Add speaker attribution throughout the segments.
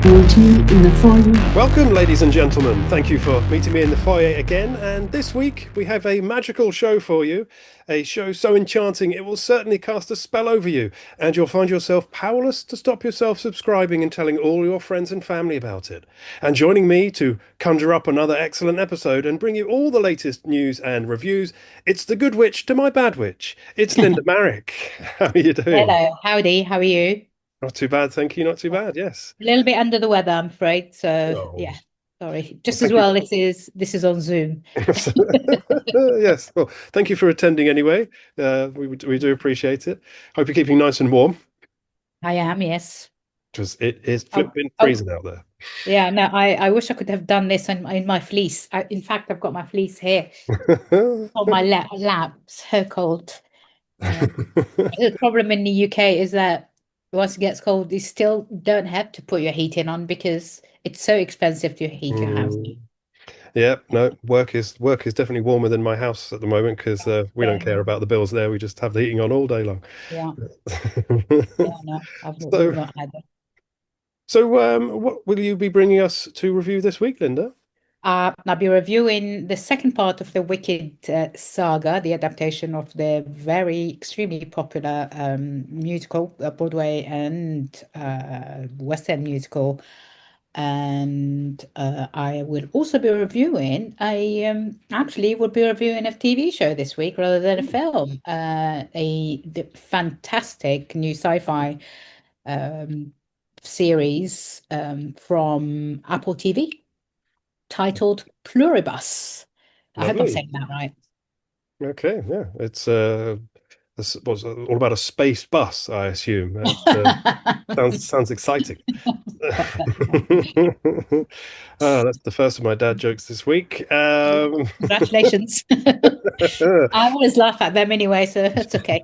Speaker 1: Meet me in the foyer.
Speaker 2: Welcome, ladies and gentlemen. Thank you for meeting me in the foyer again. And this week we have a magical show for you. A show so enchanting it will certainly cast a spell over you, and you'll find yourself powerless to stop yourself subscribing and telling all your friends and family about it. And joining me to conjure up another excellent episode and bring you all the latest news and reviews, it's the good witch to my bad witch. It's Linda Marrick. How are you doing?
Speaker 3: Hello, howdy, how are you?
Speaker 2: Not too bad, thank you. Not too bad, yes.
Speaker 3: A little bit under the weather, I'm afraid. So
Speaker 2: Oh.
Speaker 3: yeah, sorry. Just
Speaker 2: Well,
Speaker 3: as well, this is on Zoom.
Speaker 2: Yes. Well, thank you for attending anyway. We do appreciate it. Hope you're keeping nice and warm,
Speaker 3: I am, yes.
Speaker 2: because it is flipping freezing out there.
Speaker 3: Yeah, no, I wish I could have done this in my fleece. In fact, I've got my fleece here on my lap. So cold. The problem in the UK is that once it gets cold, you still don't have to put your heating on because it's so expensive to heat your house.
Speaker 2: Yeah, no, work is definitely warmer than my house at the moment because we don't care about the bills there. We just have the heating on all day long.
Speaker 3: Yeah. Yeah, no, I've not had that.
Speaker 2: So, what will you be bringing us to review this week, Linda?
Speaker 3: I'll be reviewing the second part of the Wicked saga, the adaptation of the very extremely popular musical, Broadway and West End musical. And I will also be reviewing actually will be reviewing a TV show this week rather than a film. The fantastic new sci-fi series from Apple TV, titled Pluribus. I hope I'm saying that right.
Speaker 2: Okay, yeah, it's what's all about a space bus, I assume. Sounds exciting. That's the first of my dad jokes this week.
Speaker 3: Congratulations. I always laugh at them anyway, so that's okay.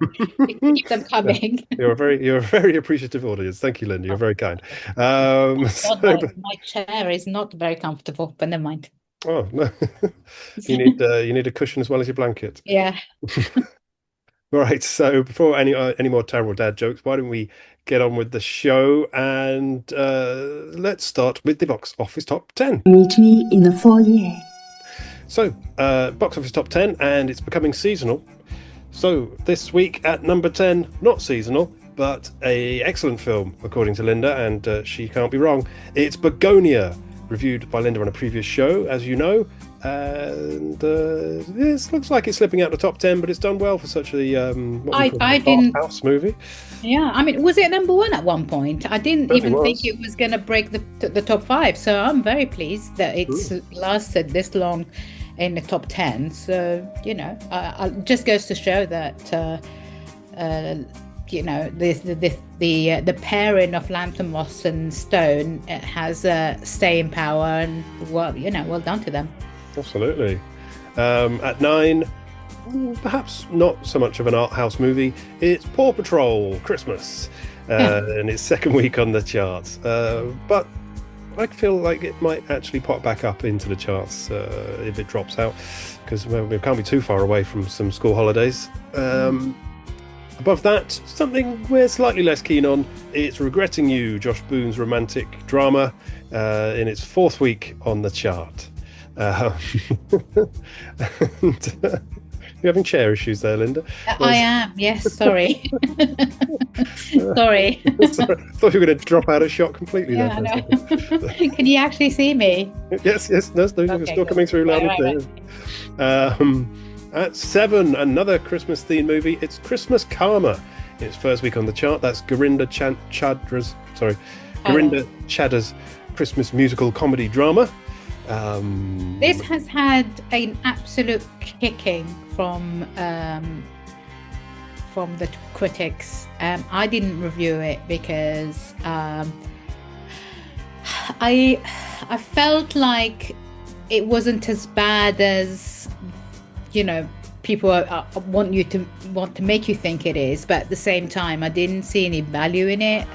Speaker 3: Keep them coming.
Speaker 2: You're a very appreciative audience. Thank you, Linda. You're very kind.
Speaker 3: My chair is not very comfortable, but never mind.
Speaker 2: Oh no, you need a cushion as well as your blanket.
Speaker 3: Yeah.
Speaker 2: Right. So before any more terrible dad jokes, why don't we get on with the show and let's start with the box office top 10.
Speaker 1: Meet me in the foyer.
Speaker 2: So, box office top 10, and it's becoming seasonal. So, this week at number 10, not seasonal, but a excellent film, according to Linda, and she can't be wrong. It's Begonia, reviewed by Linda on a previous show, as you know. And this looks like it's slipping out the top 10, but it's done well for such a house movie.
Speaker 3: Yeah, I mean, was it number one at one point? I didn't even think it was going to break the top 5. So I'm very pleased that it's lasted this long in the top 10. So, you know, it just goes to show that, you know, the pairing of Lanthimos and Stone has staying power, and well done to them.
Speaker 2: Absolutely. At 9, perhaps not so much of an art house movie, it's Paw Patrol Christmas, and its second week on the charts. But I feel like it might actually pop back up into the charts if it drops out, because we can't be too far away from some school holidays. Above that, something we're slightly less keen on, it's Regretting You, Josh Boone's romantic drama, in its 4th week on the chart. You're having chair issues there, Linda?
Speaker 3: I am, yes, sorry. Sorry.
Speaker 2: I thought you were going to drop out of shot completely there.
Speaker 3: I know. Can you actually see me?
Speaker 2: Yes, no, you're still coming through loud and clear. At 7, another Christmas-themed movie. It's Christmas Karma. In its 1st week on the chart, that's Gurinder Chadha's Christmas musical comedy drama.
Speaker 3: This has had an absolute kicking from the critics. I didn't review it because I felt like it wasn't as bad as, you know, people want to make you think it is, but at the same time I didn't see any value in it,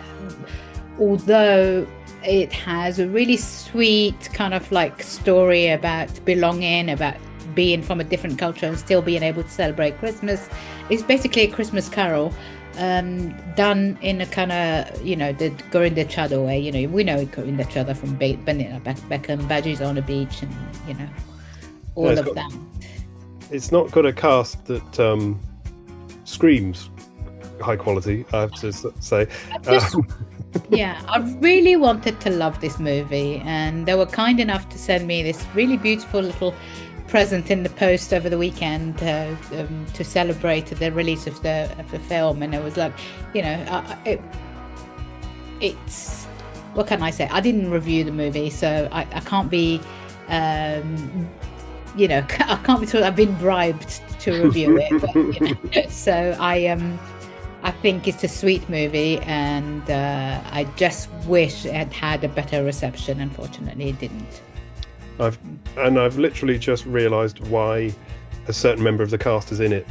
Speaker 3: although it has a really sweet kind of like story about belonging, about being from a different culture and still being able to celebrate Christmas. It's basically a Christmas carol, done in a kind of, you know, the going each other way. You know, we know going each other from Beckham, Badges on the Beach, and you know, all of that.
Speaker 2: It's not got a cast that screams high quality, I have to say.
Speaker 3: Yeah, I really wanted to love this movie, and they were kind enough to send me this really beautiful little present in the post over the weekend to celebrate the release of the film. And it was like, you know, it's what can I say? I didn't review the movie, so I can't be, you know, I can't be told I've been bribed to review it. But, you know, so I think it's a sweet movie, and I just wish it had a better reception. Unfortunately, it didn't. I've literally just realised why a certain member of the cast is in it,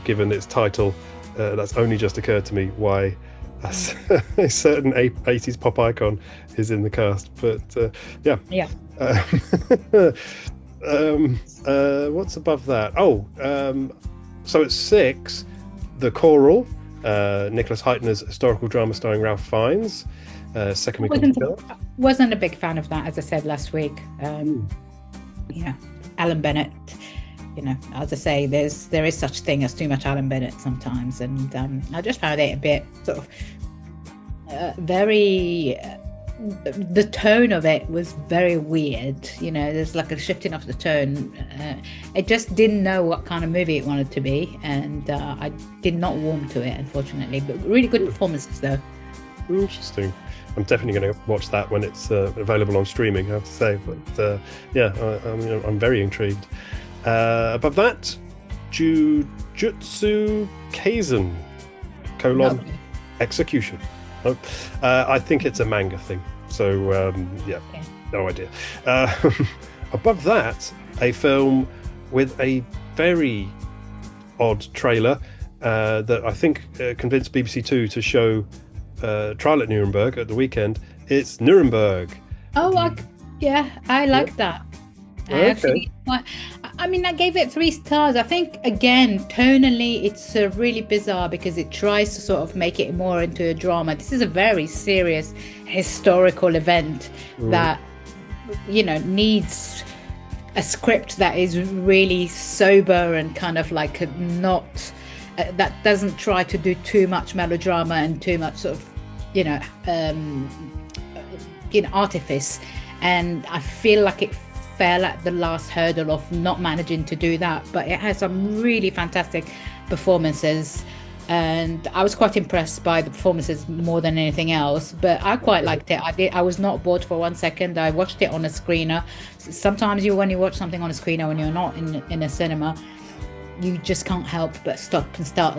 Speaker 3: given its title. That's only just occurred to me why a certain 80s pop icon is in the cast. But yeah. What's above that? So it's 6. The Choral, Nicholas Heitner's historical drama starring Ralph Fiennes. Second week of the film. Wasn't a big fan of that, as I said last week. Yeah, Alan Bennett. You know, as I say, there is such thing as too much Alan Bennett sometimes, and I just found it a bit sort of very. The tone of it was very weird. You know, there's like a shifting of the tone. It just didn't know what kind of movie it wanted to be, and I did not warm to it, unfortunately. But really good performances, though.
Speaker 2: Interesting. I'm definitely going to watch that when it's available on streaming, I have to say. But I'm very intrigued. Above that, Jujutsu Kaisen, Execution. I think it's a manga thing. So, okay. No idea. Above that, a film with a very odd trailer that I think convinced BBC Two to show Trial at Nuremberg at the weekend. It's Nuremberg.
Speaker 3: I like that. I gave it 3 stars. I think, again, tonally, it's really bizarre because it tries to sort of make it more into a drama. This is a very serious historical event that, you know, needs a script that is really sober and kind of like that doesn't try to do too much melodrama and too much sort of, artifice. And I feel like it fell at the last hurdle of not managing to do that, but it has some really fantastic performances, and I was quite impressed by the performances more than anything else. But I quite liked it. I was not bored for 1 second. I watched it on a screener. Sometimes when you watch something on a screener when you're not in a cinema, you just can't help but stop and start,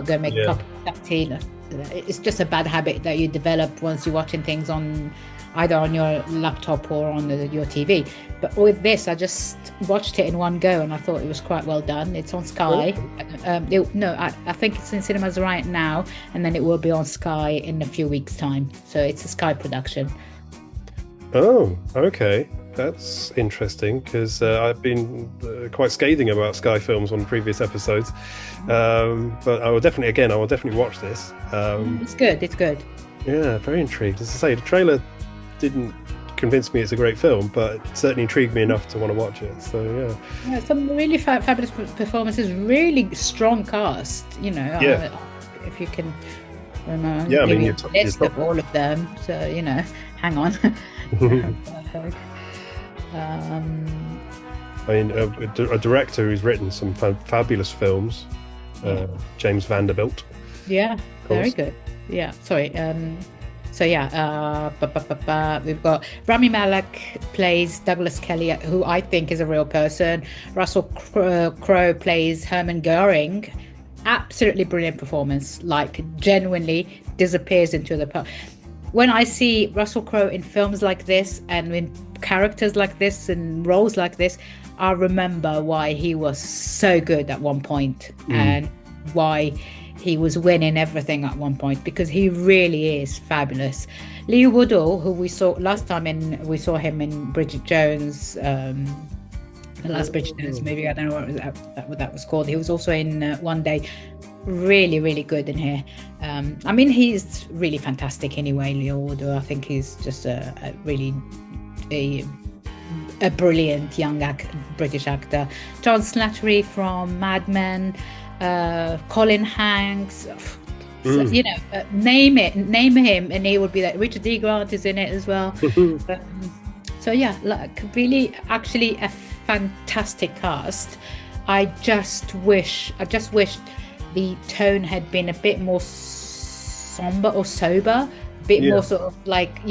Speaker 3: go make a cup of tea. It's just a bad habit that you develop once you're watching things on either on your laptop or on your TV. But with this, I just watched it in one go, and I thought it was quite well done. It's on Sky. I think it's in cinemas right now, and then it will be on Sky in a few weeks' time. So it's a Sky production.
Speaker 2: Oh, okay. That's interesting, because I've been quite scathing about Sky Films on previous episodes. But I will definitely watch this.
Speaker 3: It's good.
Speaker 2: Yeah, very intrigued. As I say, the trailer didn't convince me it's a great film, but it certainly intrigued me enough to want to watch it. So yeah, some
Speaker 3: really fabulous performances, really strong cast. You know, if you can remember, you list of all of them. So hang on.
Speaker 2: A director who's written some fabulous films, James Vanderbilt.
Speaker 3: Yeah, very good. Yeah, sorry. We've got Rami Malek plays Douglas Kelly, who I think is a real person. Russell Crowe plays Hermann Goering. Absolutely brilliant performance, like genuinely disappears into the part. When I see Russell Crowe in films like this and in characters like this and roles like this, I remember why he was so good at one point and why he was winning everything at one point, because he really is fabulous. Lee Woodall, who we saw last time we saw him in Bridget Jones, the last Bridget Jones movie. I don't know what that was called. He was also in One Day. really, really good in here. I mean, he's really fantastic anyway, Leonardo. I think he's just a really brilliant young British actor. John Slattery from Mad Men, Colin Hanks. So, name him, and he would be like. Richard D. Grant is in it as well. So yeah, like really, actually a fantastic cast. I just wish the tone had been a bit more somber or sober, a bit more sort of like,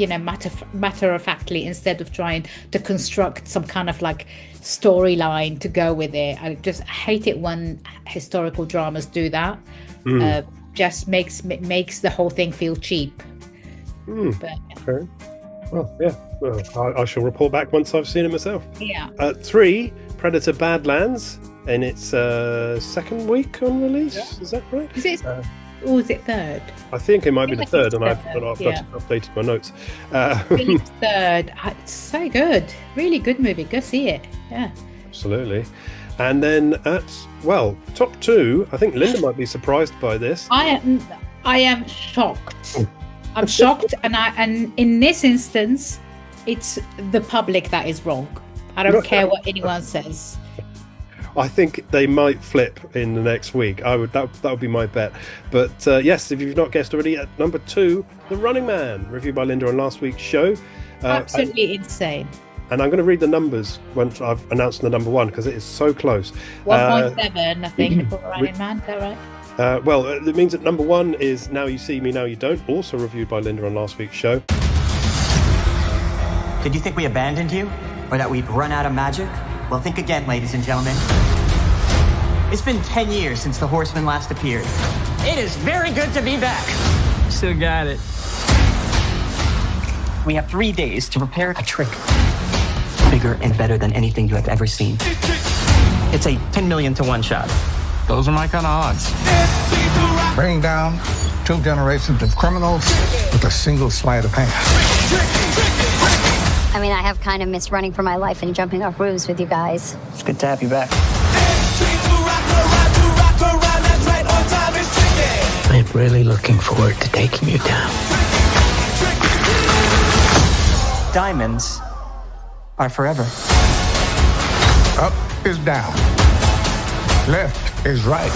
Speaker 3: matter of factly, instead of trying to construct some kind of like storyline to go with it. I just hate it when historical dramas do that. Just makes the whole thing feel cheap. But,
Speaker 2: okay. Well, yeah. Well, I shall report back once I've seen it myself.
Speaker 3: Yeah.
Speaker 2: 3, Predator Badlands, in its second week on release. Yeah. Is that right?
Speaker 3: Is it? Or is it third?
Speaker 2: I think it might be the third, and I've updated my notes.
Speaker 3: Really third. It's so good. Really good movie. Go see it. Yeah.
Speaker 2: Absolutely. And then top 2, I think Linda might be surprised by this.
Speaker 3: I am shocked. I'm shocked, and in this instance, it's the public that is wrong. I don't care what anyone says.
Speaker 2: I think they might flip in the next week. That would be my bet. But yes, if you've not guessed already, at number 2, The Running Man, reviewed by Linda on last week's show.
Speaker 3: Absolutely insane.
Speaker 2: And I'm going to read the numbers once I've announced the number 1, because it is so close.
Speaker 3: 1.7, I think, for Running Man. Is that right?
Speaker 2: Well, it means that number 1 is Now You See Me, Now You Don't, also reviewed by Linda on last week's show.
Speaker 4: Did you think we abandoned you? Or that we'd run out of magic? Well, think again, ladies and gentlemen. It's been 10 years since the Horseman last appeared. It is very good to be back.
Speaker 5: Still got it.
Speaker 4: We have 3 days to prepare a trick. Bigger and better than anything you have ever seen. It's a 10 million to 1 shot.
Speaker 5: Those are my kind of odds.
Speaker 6: Bring down 2 generations of criminals with a single sleight of hand.
Speaker 7: I mean, I have kind of missed running for my life and jumping off roofs with you guys.
Speaker 4: It's good to have you back.
Speaker 5: I'm really looking forward to taking you down.
Speaker 4: Diamonds are forever.
Speaker 6: Up is down. Left is right.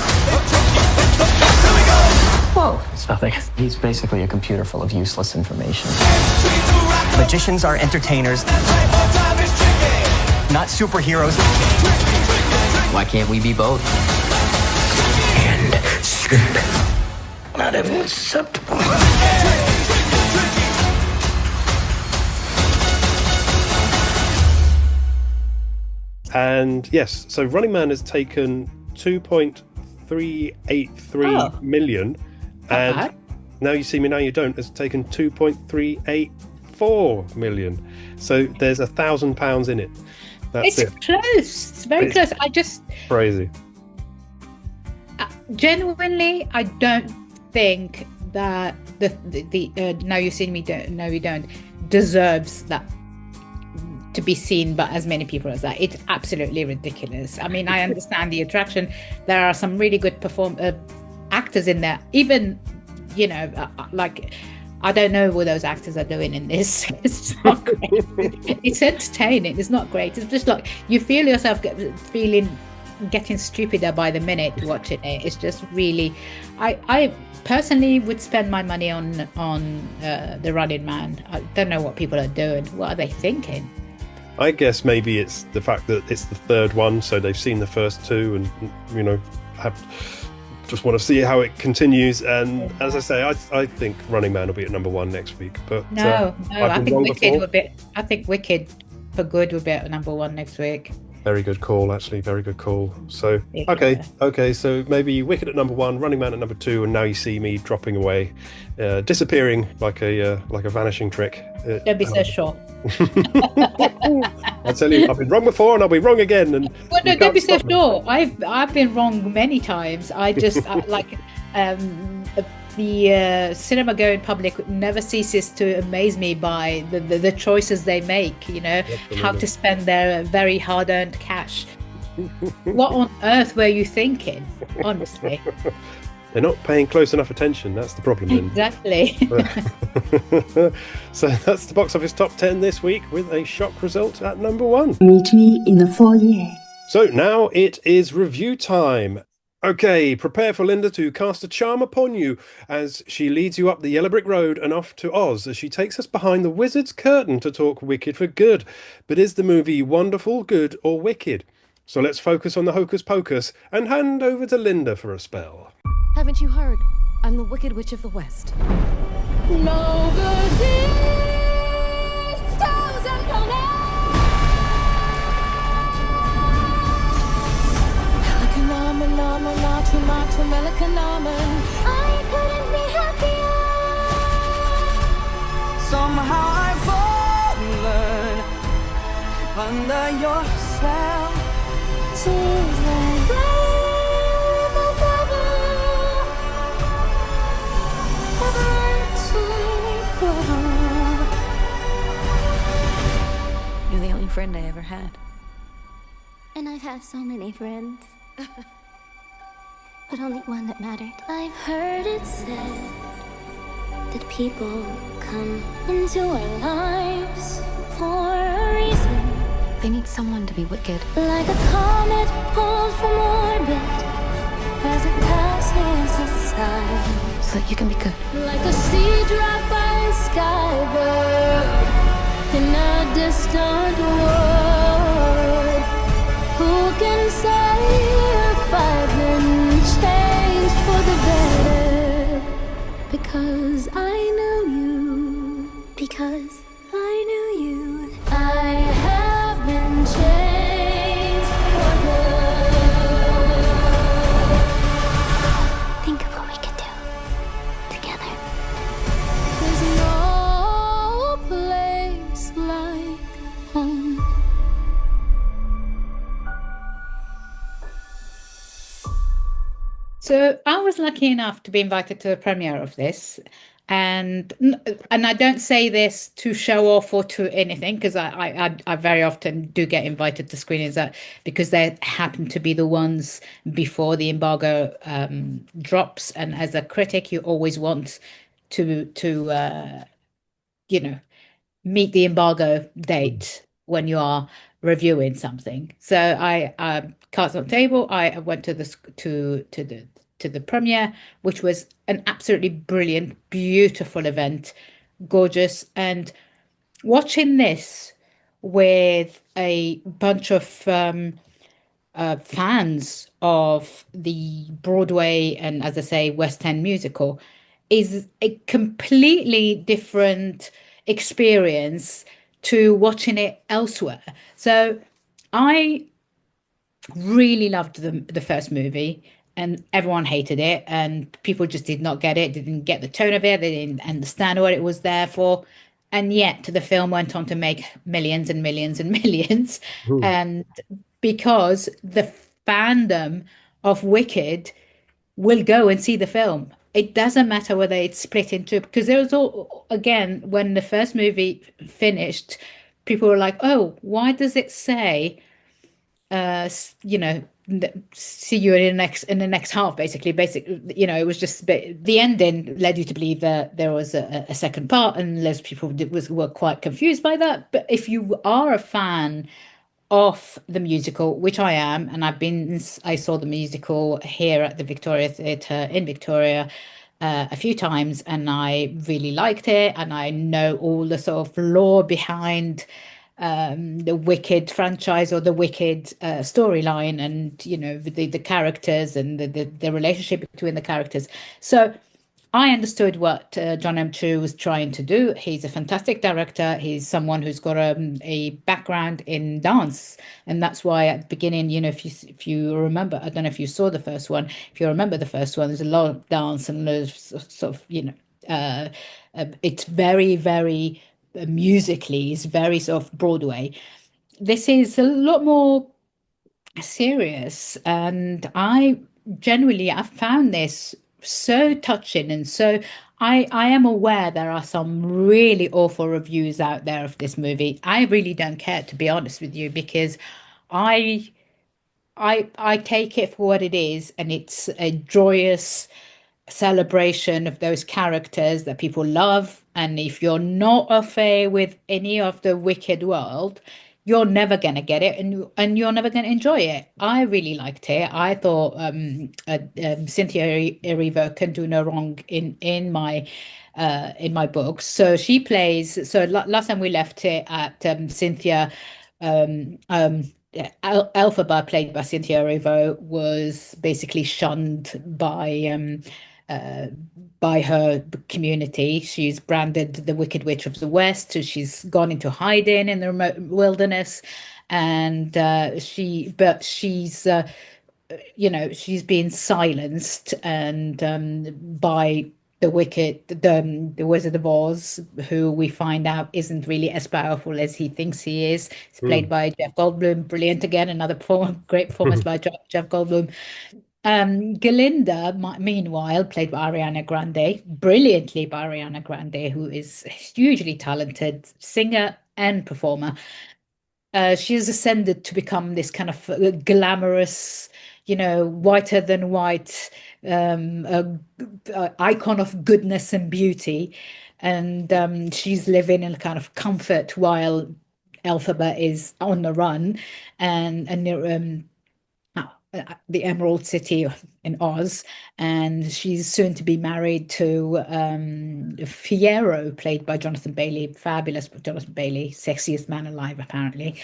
Speaker 4: Whoa, it's nothing. He's basically a computer full of useless information. Magicians are entertainers, not superheroes.
Speaker 5: Why can't we be both? And strip. Not everyone's susceptible.
Speaker 2: And yes, so Running Man has taken 2.383 million, and Now You See Me, Now You Don't has taken 2.384 million. So there's £1,000 in it. That's
Speaker 3: it's close. It's very close. I just
Speaker 2: crazy.
Speaker 3: Genuinely, I don't think that the Now You See Me, Now You Don't deserves that to be seen by as many people as that. It's absolutely ridiculous. I mean, I understand the attraction. There are some really good actors in there. Even, like, I don't know what those actors are doing in this. It's not great. It's entertaining. It's not great. It's just like you feel yourself getting stupider by the minute watching it. It's just really. I personally would spend my money on The Running Man. I don't know what people are doing. What are they thinking?
Speaker 2: I guess maybe it's the fact that it's the third one, so they've seen the first 2 and just want to see how it continues. And as I say, I think Running Man will be at number 1 next week. But
Speaker 3: I think Wicked for Good will be at number 1 next week.
Speaker 2: Very good call, actually. Very good call. So, okay. So maybe Wicked at number 1, Running Man at number 2, and Now You See Me dropping away, disappearing like a vanishing trick.
Speaker 3: Don't be so sure.
Speaker 2: I tell you, I've been wrong before, and I'll be wrong again. And
Speaker 3: well, no, don't be so sure. I've been wrong many times. I just the cinema-going public never ceases to amaze me by the choices they make, how to spend their very hard-earned cash. What on earth were you thinking, honestly?
Speaker 2: They're not paying close enough attention. That's the problem.
Speaker 3: Exactly.
Speaker 2: So that's the box office top 10 this week with a shock result at number 1.
Speaker 1: Meet me in the foyer.
Speaker 2: So now it is review time. Okay, prepare for Linda to cast a charm upon you as she leads you up the yellow brick road and off to Oz as she takes us behind the wizard's curtain to talk Wicked for Good. But is the movie wonderful, good, or wicked? So let's focus on the hocus pocus and hand over to Linda for a spell.
Speaker 8: Haven't you heard? I'm the Wicked Witch of the West. No good deeds, thousand I couldn't be happier.
Speaker 9: Somehow I've fallen under your spell.
Speaker 8: Seems like rainbow cover, a bright shiny pearl. You're the only friend I ever had.
Speaker 7: And I've had so many friends. But only one that mattered. I've heard it said that people come into our lives for a reason.
Speaker 8: They need someone to be wicked.
Speaker 7: Like a comet pulled from orbit as it passes the sun.
Speaker 8: So that you can be good.
Speaker 7: Like a seed dropped by a skybird in a distant world. Who can say if I've been changed for the better? Because I knew you. Because I knew you. I have been changed for good. Think of what we could do together. There's no place like home.
Speaker 3: So I was lucky enough to be invited to the premiere of this, and I don't say this to show off or to anything, because I very often do get invited to screenings because they happen to be the ones before the embargo drops, and as a critic, you always want to meet the embargo date when you are reviewing something. So I cards on the table. I went to the premiere, which was an absolutely brilliant, beautiful event, gorgeous. And watching this with a bunch of fans of the Broadway and, as I say, West End musical is a completely different experience to watching it elsewhere. So I really loved the first movie, and everyone hated it, and people just did not get it. They didn't get the tone of it. They didn't understand what it was there for. And yet the film went on to make millions and millions and millions.
Speaker 2: Ooh.
Speaker 3: And because the fandom of Wicked will go and see the film. It doesn't matter whether it's split into, because there was again, when the first movie finished, people were like, oh, why does it say, see you in the next half, basically, it was just the ending led you to believe that there was a second part, and loads of people were quite confused by that. But if you are a fan of the musical, which I am, and I saw the musical here at the Victoria Theatre in Victoria a few times, and I really liked it, and I know all the sort of lore behind the Wicked franchise or the Wicked storyline, and the characters and the relationship between the characters. So I understood what Jon M was trying to do. He's a fantastic director. He's someone who's got a background in dance, and that's why at the beginning, if you remember, I don't know if you saw the first one. If you remember the first one, there's a lot of dance, and there's sort of it's very, very musically, it's very sort of Broadway. This is a lot more serious, and I found this so touching. And so I am aware there are some really awful reviews out there of this movie. I really don't care, to be honest with you, because I take it for what it is, and it's a joyous celebration of those characters that people love. And if you're not a fan with any of the Wicked world, you're never going to get it, and you're never going to enjoy it. I really liked it. I thought Cynthiaerivo can do no wrong in my books. So she plays. So last time we left it at Cynthia. Yeah, Elphaba, played by Cynthia Erivo, was basically shunned uh, by her community. She's branded the Wicked Witch of the West, so she's gone into hiding in the remote wilderness, and she's being silenced and by the Wizard of Oz, who we find out isn't really as powerful as he thinks he is. It's played by Jeff Goldblum. Brilliant again, another great performance by Jeff Goldblum. Galinda, meanwhile, played by Ariana Grande, brilliantly by Ariana Grande, who is a hugely talented singer and performer. She has ascended to become this kind of glamorous, whiter than white icon of goodness and beauty. And she's living in a kind of comfort while Elphaba is on the run, and the Emerald City in Oz, and she's soon to be married to Fiyero, played by Jonathan Bailey, fabulous Jonathan Bailey, sexiest man alive, apparently.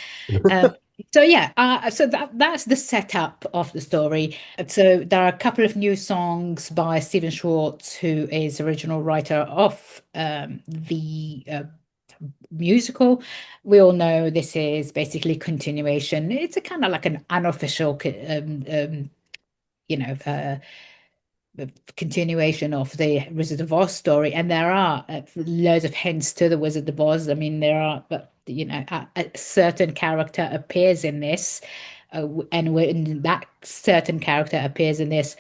Speaker 3: So yeah, so that's the setup of the story. So there are a couple of new songs by Stephen Schwartz, who is original writer of the musical. We all know this is basically continuation. It's a kind of like an unofficial continuation of the Wizard of Oz story, and there are loads of hints to the Wizard of Oz. I mean, there are, but a certain character appears in this, and when that certain character appears in this,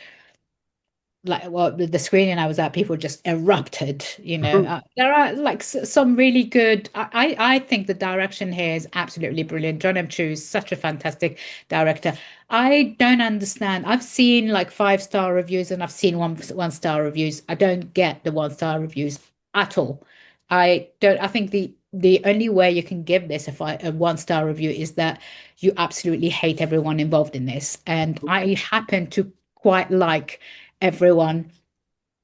Speaker 3: like, well, the screening I was at, people just erupted. There are like some really good. I think the direction here is absolutely brilliant. Jon M is such a fantastic director. I don't understand. I've seen like 5-star reviews and I've seen one-star reviews. I don't get the 1-star reviews at all. I don't. I think the only way you can give this a 1-star review is that you absolutely hate everyone involved in this, and I happen to quite like everyone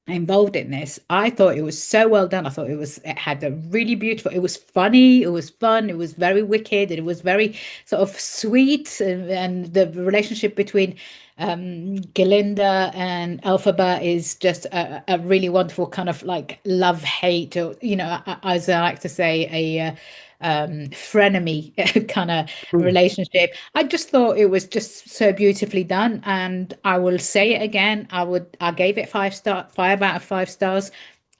Speaker 3: involved in this. I thought it was so well done. I thought it had a really beautiful, it was funny, it was fun, it was very wicked, and it was very sort of sweet, and the relationship between Galinda and Elphaba is just a really wonderful kind of like love-hate, or as I like to say, a frenemy kind of relationship. I just thought it was just so beautifully done, and I will say it again. I gave it 5 out of 5 stars.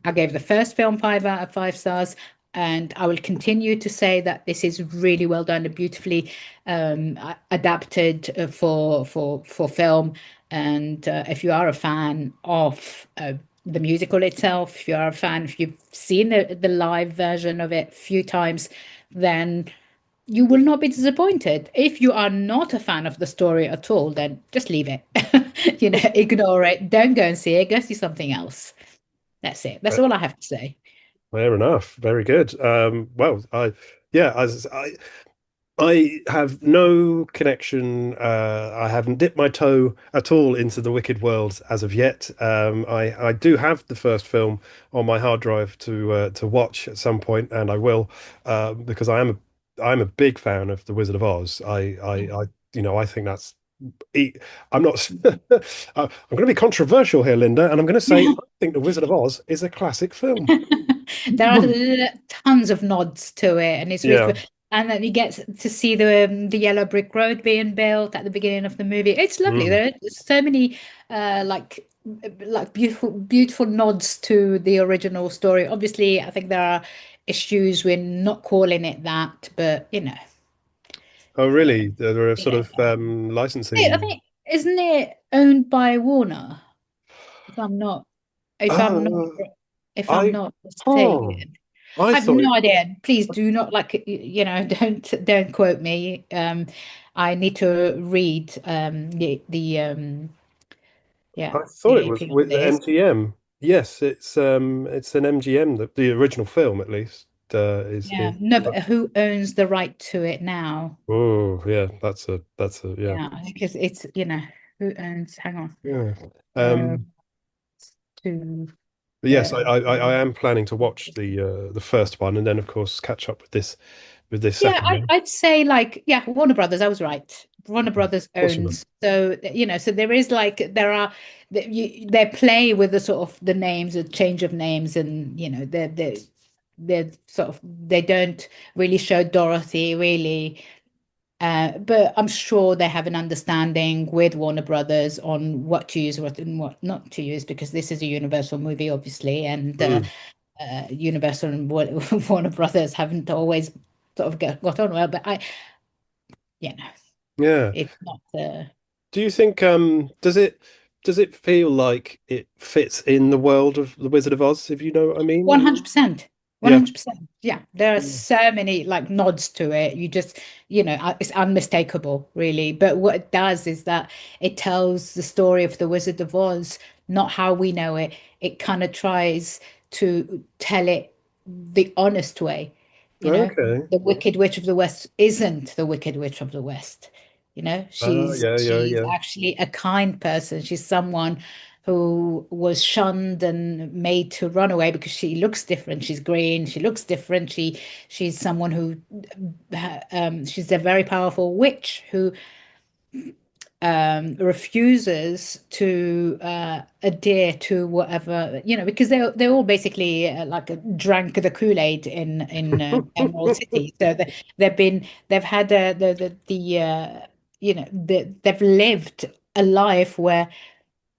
Speaker 3: I gave the first film 5 out of 5 stars, and I will continue to say that this is really well done and beautifully adapted for film. And if you are a fan of the musical itself, if you are a fan, if you've seen the live version of it a few times, then you will not be disappointed. If you are not a fan of the story at all, then just leave it. Ignore it. Don't go and see it. Go see something else. That's it. That's all I have to say.
Speaker 2: Fair enough. Very good. Well, I have no connection. I haven't dipped my toe at all into the Wicked world as of yet. I do have the first film on my hard drive to watch at some point, and I will, because I'm a big fan of the Wizard of Oz. I think that's. I'm not. I'm going to be controversial here, Linda, and I'm going to say I think the Wizard of Oz is a classic film.
Speaker 3: There are tons of nods to it, and it's really cool. And then you get to see the yellow brick road being built at the beginning of the movie. It's lovely. There are so many like beautiful nods to the original story. Obviously, I think there are issues with not calling it that, but
Speaker 2: Oh, really? There are sort of licensing.
Speaker 3: I think, isn't it owned by Warner? If I'm not mistaken. I have no idea. Please do not don't quote me. I need to read Yeah,
Speaker 2: I thought it was
Speaker 3: EP on
Speaker 2: with the
Speaker 3: this.
Speaker 2: MGM. Yes, it's an MGM. The original film, at least,
Speaker 3: Yeah,
Speaker 2: is.
Speaker 3: no, but who owns the right to it now?
Speaker 2: Oh, yeah. That's a yeah.
Speaker 3: Yeah, because it's, who owns, hang on,
Speaker 2: Yeah.
Speaker 3: uh,
Speaker 2: Um,
Speaker 3: to
Speaker 2: but yes,
Speaker 3: the,
Speaker 2: I am planning to watch the first one, and then of course catch up with this
Speaker 3: yeah,
Speaker 2: second one.
Speaker 3: I'd say like, yeah, Warner Brothers, I was right. Warner Brothers
Speaker 2: Of course you will.
Speaker 3: owns, so, so there is like, they play with the sort of the names, the change of names, and, they're sort of, they don't really show Dorothy really. But I'm sure they have an understanding with Warner Brothers on what to use, what and what not to use, because this is a Universal movie, obviously, and
Speaker 2: Mm.
Speaker 3: Universal and Warner Brothers haven't always sort of got on well. But you know,
Speaker 2: Yeah.
Speaker 3: it's not.
Speaker 2: Do you think does it feel like it fits in the world of the Wizard of Oz, if you know what I mean?
Speaker 3: 100%.
Speaker 2: Yeah.
Speaker 3: 100%. Yeah, there are so many like nods to it. You just, it's unmistakable, really. But what it does is that it tells the story of the Wizard of Oz, not how we know it. It kind of tries to tell it the honest way.
Speaker 2: Okay.
Speaker 3: The Wicked Witch of the West isn't the Wicked Witch of the West. She's
Speaker 2: Yeah, yeah,
Speaker 3: she's
Speaker 2: yeah.
Speaker 3: actually a kind person. She's someone who was shunned and made to run away because she looks different. She's green. She looks different. She's someone who she's a very powerful witch who refuses to adhere to whatever, because they all basically drank the Kool-Aid in Emerald City. So they've had they've lived a life where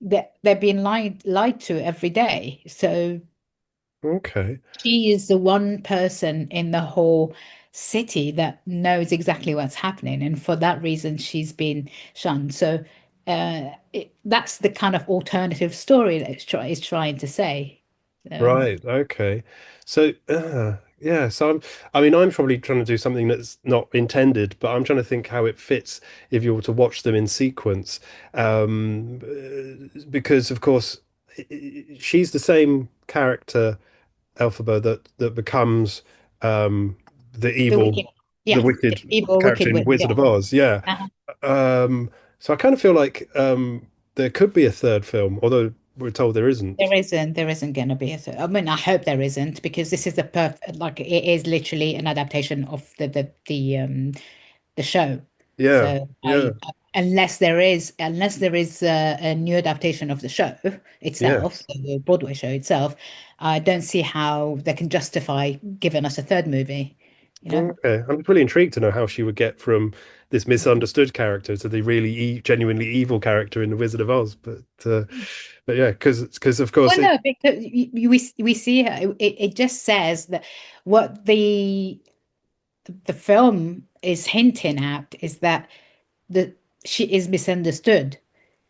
Speaker 3: they're being lied to every day. So
Speaker 2: Okay.
Speaker 3: she is the one person in the whole city that knows exactly what's happening, and for that reason, she's been shunned. So that's the kind of alternative story that it's trying to say. So,
Speaker 2: Right. Okay. So, yeah. So I mean, I'm probably trying to do something that's not intended, but I'm trying to think how it fits if you were to watch them in sequence. Because of course, she's the same character, Elphaba, that becomes the
Speaker 3: the
Speaker 2: evil,
Speaker 3: wicked,
Speaker 2: the
Speaker 3: yeah, the
Speaker 2: wicked
Speaker 3: evil
Speaker 2: character
Speaker 3: wicked
Speaker 2: in
Speaker 3: witch,
Speaker 2: Wizard
Speaker 3: yeah.
Speaker 2: of Oz. Yeah.
Speaker 3: Uh-huh.
Speaker 2: So I kind of feel like there could be a third film, although we're told there isn't.
Speaker 3: There isn't going to be a third. I mean, I hope there isn't, because this is the perfect, like it is literally an adaptation of the show.
Speaker 2: Yeah.
Speaker 3: So
Speaker 2: Yeah.
Speaker 3: unless there is a new adaptation of the show itself,
Speaker 2: Yes.
Speaker 3: the Broadway show itself, I don't see how they can justify giving us a third movie.
Speaker 2: Okay. I'm really intrigued to know how she would get from this misunderstood character to the really genuinely evil character in The Wizard of Oz. But yeah, because of course
Speaker 3: Well, no, because we see her. It just says that what the film is hinting at is that the she is misunderstood.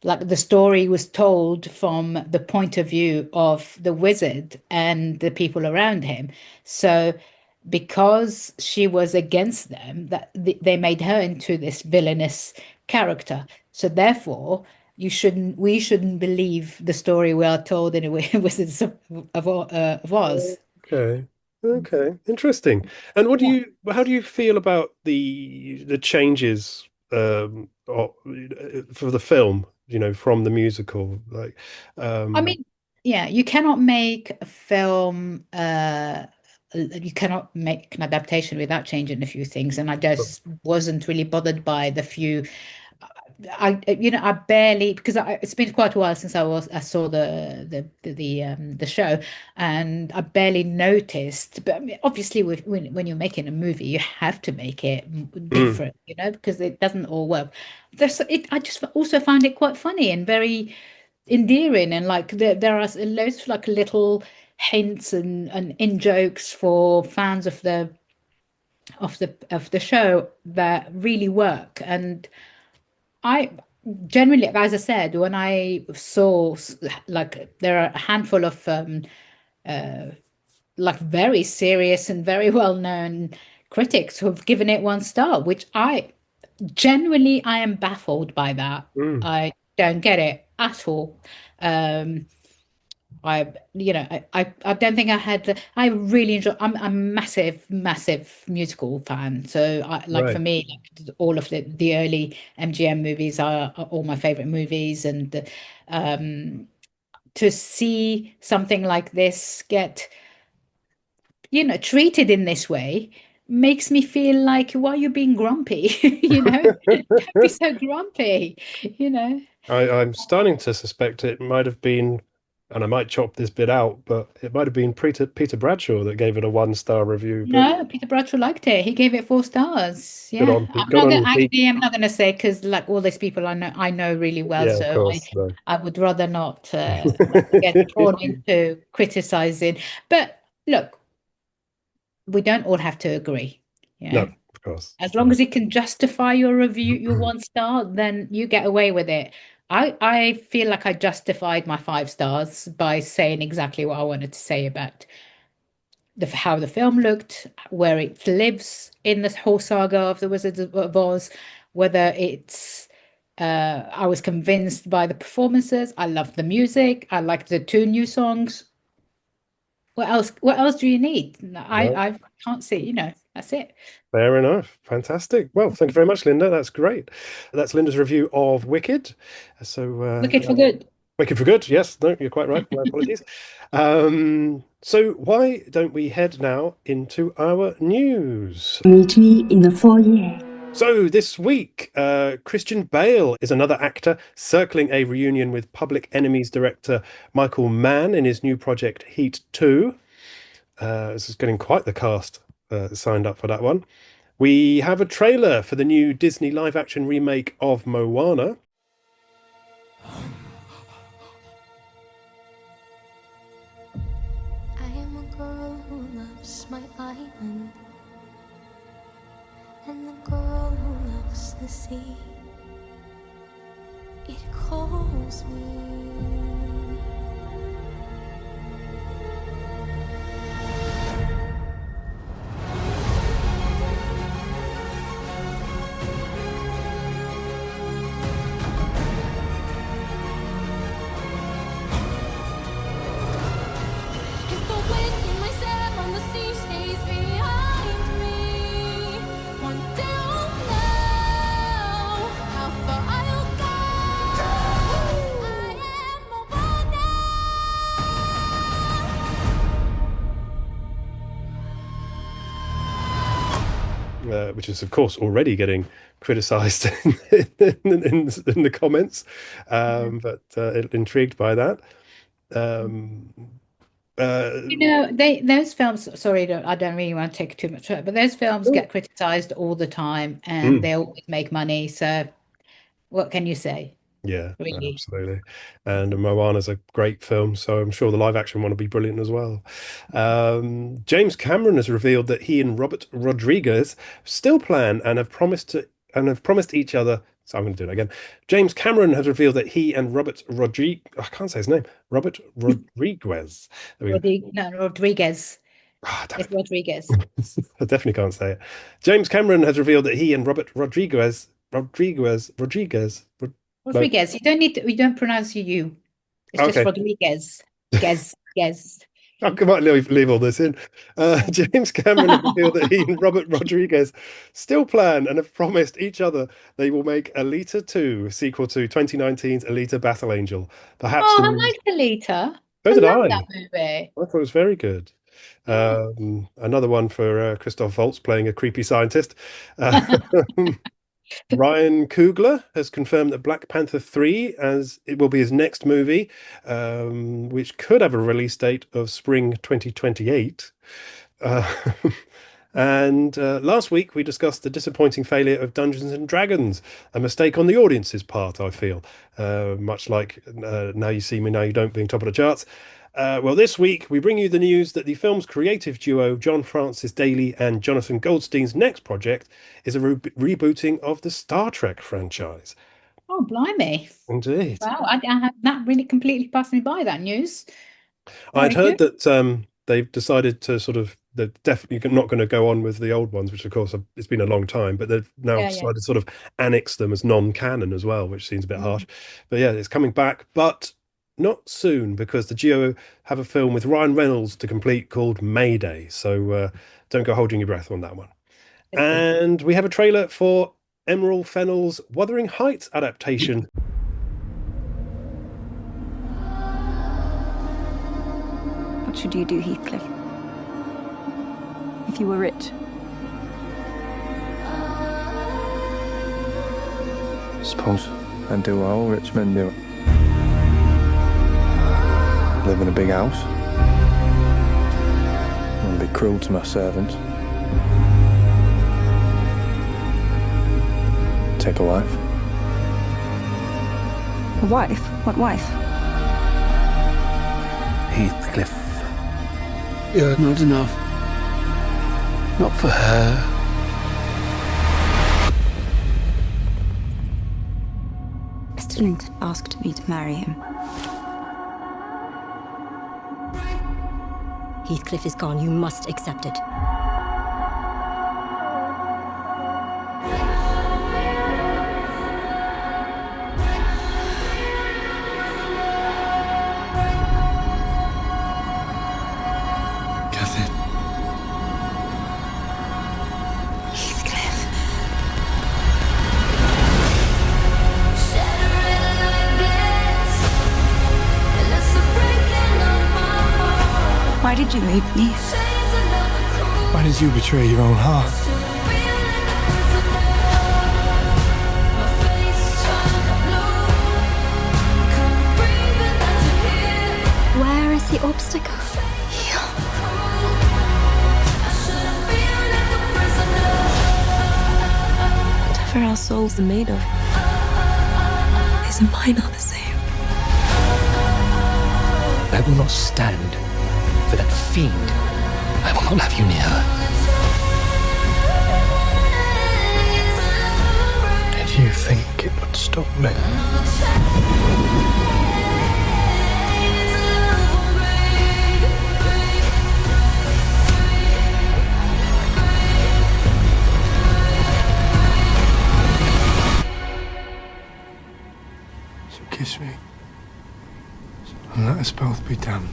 Speaker 3: Like the story was told from the point of view of the wizard and the people around him. So because she was against them, that they made her into this villainous character. So therefore, we shouldn't believe the story we are told in a way Wizards of Oz.
Speaker 2: okay. Okay. Interesting. And how do you feel about the changes for the film, from the musical? Like
Speaker 3: I mean, yeah, you cannot make a film, you cannot make an adaptation without changing a few things. And I just wasn't really bothered by the few. I barely, because it's been quite a while since I saw the show, and I barely noticed. But I mean, obviously, when you're making a movie, you have to make it different, because it doesn't all work. I just also found it quite funny and very endearing, and like there are loads of like little hints and in jokes for fans of the show that really work. And I generally, as I said, when I saw like there are a handful of like very serious and very well known critics who have given it 1 star, which I genuinely I am baffled by that.
Speaker 2: mm,
Speaker 3: I don't get it. at all. I don't think I had. I really enjoy. I'm a massive musical fan. So, like for
Speaker 2: Right.
Speaker 3: me, like all of the early MGM movies are all my favorite movies, and to see something like this get, treated in this way makes me feel like, why are you being grumpy? Don't be so grumpy, you know.
Speaker 2: I'm starting to suspect it might have been, and I might chop this bit out, but it might have been Peter Bradshaw that gave it a 1-star review. But
Speaker 3: No, Peter Bradshaw liked it. He gave it 4 stars.
Speaker 2: good
Speaker 3: Yeah,
Speaker 2: on good on you, Pete.
Speaker 3: I'm not going to say, because like all these people I know really well,
Speaker 2: Yeah, of
Speaker 3: so I
Speaker 2: course. No.
Speaker 3: I would rather not get drawn into criticizing. But look, we don't all have to agree.
Speaker 2: No,
Speaker 3: Yeah.
Speaker 2: of course.
Speaker 3: As long as you can justify your review, your 1 star, then you get away with it. I feel like I justified my 5 stars by saying exactly what I wanted to say about how the film looked, where it lives in this whole saga of the Wizards of Oz, whether it's I was convinced by the performances. I loved the music. I liked the 2 new songs. What else? What else do you need?
Speaker 2: Right.
Speaker 3: I can't see. That's it.
Speaker 2: Fair enough. Fantastic. Well, thank you very much, Linda. That's great. That's Linda's review of Wicked. So,
Speaker 3: Wicked for good.
Speaker 2: Wicked for good. Yes, no, you're quite right. My apologies. So why don't we head now into our news?
Speaker 1: Meet me in the foyer.
Speaker 2: So this week, Christian Bale is another actor circling a reunion with Public Enemies director Michael Mann in his new project Heat 2. This is getting quite the cast signed up for that one. We have a trailer for the new Disney live-action remake of Moana.
Speaker 7: I am a girl who loves my island, and the girl who loves the sea. It calls me. If the wind in my sail on the sea stays behind me, one day I'll know how far I'll go. I am Moana.
Speaker 2: Which is, of course, already getting criticised in the comments, but intrigued by that.
Speaker 3: Those films. Sorry, I don't really want to take too much, but those films get criticized all the time, and they always make money. So, what can you say?
Speaker 2: Yeah,
Speaker 3: Really?
Speaker 2: absolutely. And Moana's a great film, so I'm sure the live action one will be brilliant as well. James Cameron has revealed that he and Robert Rodriguez still plan and have promised each other. So I'm going to do it again. James Cameron has revealed that he and Robert Rodriguez, I can't say his name, Robert Rodriguez.
Speaker 3: Rodriguez.
Speaker 2: Damn
Speaker 3: It's
Speaker 2: it.
Speaker 3: Rodriguez.
Speaker 2: I definitely can't say it. James Cameron has revealed that he and Robert Rodriguez.
Speaker 3: Rodriguez. You don't need to. We don't pronounce you. It's just
Speaker 2: Okay.
Speaker 3: Rodriguez. Guess.
Speaker 2: I might leave all this in. James Cameron has revealed that he and Robert Rodriguez still plan and have promised each other they will make Alita 2, sequel to 2019's Alita Battle Angel. Perhaps
Speaker 3: Oh, I like Alita.
Speaker 2: So did
Speaker 3: love
Speaker 2: I.
Speaker 3: that movie.
Speaker 2: I thought it was very good. Another one for Christoph Waltz playing a creepy scientist. Ryan Coogler has confirmed that Black Panther 3 as it will be his next movie, which could have a release date of spring 2028. And last week we discussed the disappointing failure of Dungeons and Dragons, a mistake on the audience's part, I feel, much like Now You See Me, Now You Don't being top of the charts. Well, this week we bring you the news that the film's creative duo, John Francis Daley and Jonathan Goldstein's next project is a rebooting of the Star Trek franchise.
Speaker 3: Oh, blimey.
Speaker 2: Indeed.
Speaker 3: Wow, I have that really completely passed me by, that news.
Speaker 2: I'd
Speaker 3: Very
Speaker 2: heard that they've decided to sort of, they're definitely not going to go on with the old ones, which of course it's been a long time, but they've now
Speaker 3: Yeah,
Speaker 2: decided to sort of annex them as non-canon as well, which seems a bit
Speaker 3: Mm.
Speaker 2: harsh. But yeah, it's coming back, but not soon, because the Geo have a film with Ryan Reynolds to complete called Mayday. So don't go holding your breath on that one. And we have a trailer for Emerald Fennell's Wuthering Heights adaptation.
Speaker 10: What should you do, Heathcliff? If you were rich?
Speaker 11: Suppose I'd do what all rich men do. Live in a big house. And be cruel to my servants. Take a wife.
Speaker 10: A wife? What wife?
Speaker 11: Heathcliff. You're not enough. Not for her.
Speaker 10: Mr. Linton asked me to marry him.
Speaker 12: Heathcliff is gone. You must accept it.
Speaker 11: Catherine.
Speaker 10: Heathcliff. Why did you leave me?
Speaker 11: Why did you betray your own heart?
Speaker 12: Where is the obstacle?
Speaker 10: Whatever our souls are made of, his and mine are the same.
Speaker 5: I will not stand for that fiend. I will not have you near her.
Speaker 11: Did you think it would stop me? So kiss me. And let us both be damned.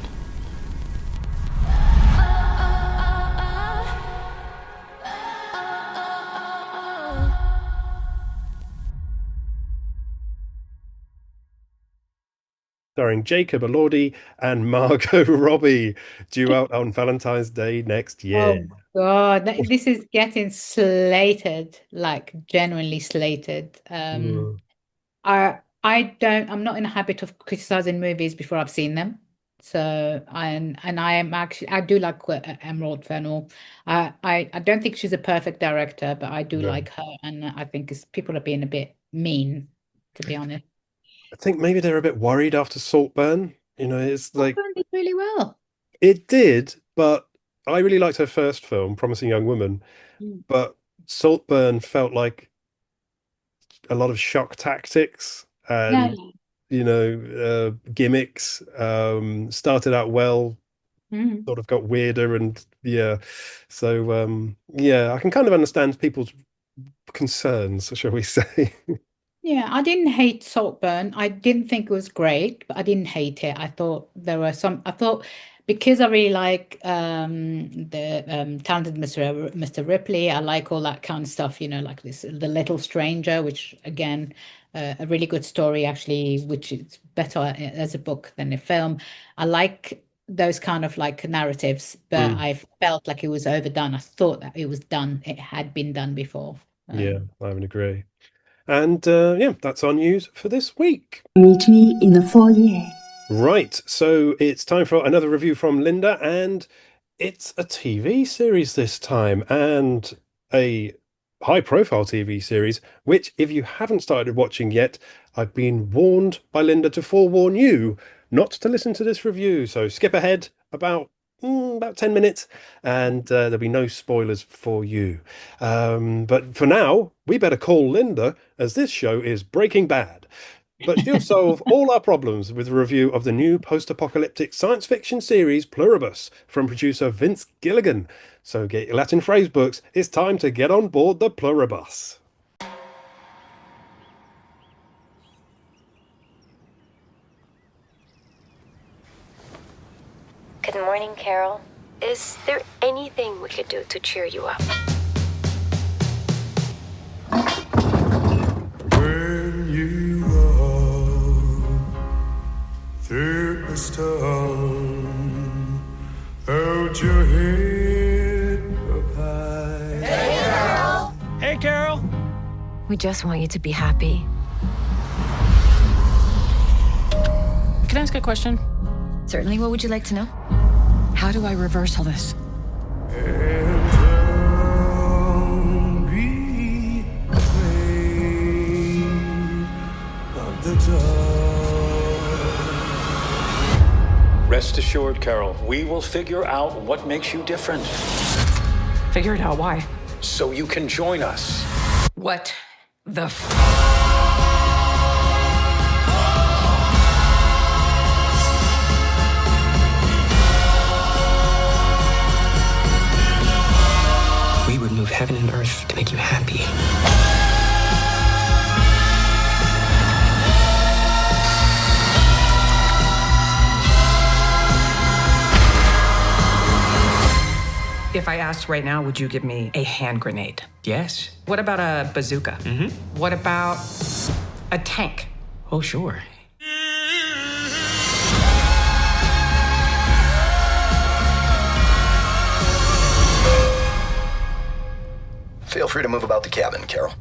Speaker 2: Starring Jacob Elordi and Margot Robbie, due out on Valentine's Day next year.
Speaker 3: Oh God, this is getting slated, like genuinely slated.
Speaker 2: Mm.
Speaker 3: I'm not in a habit of criticizing movies before I've seen them. So I do like Emerald Fennell. I don't think she's a perfect director, but I do
Speaker 2: No.
Speaker 3: like her, and I think people are being a bit mean, to be honest.
Speaker 2: I think maybe they're a bit worried after Saltburn. You know, it's like
Speaker 3: Saltburn did really well.
Speaker 2: it did, but I really liked her first film, Promising Young Woman.
Speaker 3: Mm.
Speaker 2: But Saltburn felt like a lot of shock tactics and gimmicks. Started out well,
Speaker 3: Mm.
Speaker 2: sort of got weirder, and yeah. So I can kind of understand people's concerns, shall we say.
Speaker 3: Yeah, I didn't hate Saltburn. I didn't think it was great, but I didn't hate it. I thought I thought because I really like the talented Mr. Ripley, I like all that kind of stuff, like The Little Stranger, which again, a really good story actually, which is better as a book than a film. I like those kind of like narratives, but I felt like it was overdone. I thought that it was done. It had been done before.
Speaker 2: Yeah, I would agree. And that's our news for this week.
Speaker 1: Meet me in the foyer.
Speaker 2: Right, so it's time for another review from Linda, and it's a TV series this time, and a high-profile TV series, which, if you haven't started watching yet, I've been warned by Linda to forewarn you not to listen to this review. So skip ahead about 10 minutes, and there'll be no spoilers for you. But for now, we better call Linda, as this show is Breaking Bad. but she'll solve all our problems with a review of the new post-apocalyptic science fiction series Pluribus from producer Vince Gilligan. So get your Latin phrase books. It's time to get on board the Pluribus.
Speaker 13: Good morning, Carol. Is there anything we could do to cheer you up?
Speaker 14: When you are through the storm, hold your head up high.
Speaker 4: Hey, Carol! Hey, Carol!
Speaker 13: We just want you to be happy.
Speaker 15: Can I ask a question?
Speaker 13: Certainly. What would you like to know?
Speaker 15: How do I reverse all this?
Speaker 14: And don't be afraid of the dark.
Speaker 16: Rest assured, Carol, we will figure out what makes you different.
Speaker 15: Figure it out. Why?
Speaker 16: So you can join us.
Speaker 15: What the
Speaker 5: We would move heaven and earth to make you happy.
Speaker 15: If I asked right now, would you give me a hand grenade?
Speaker 5: Yes.
Speaker 15: What about a bazooka?
Speaker 5: Mm-hmm.
Speaker 15: What about a tank?
Speaker 5: Oh, sure.
Speaker 17: Feel free to move about the cabin, Carol.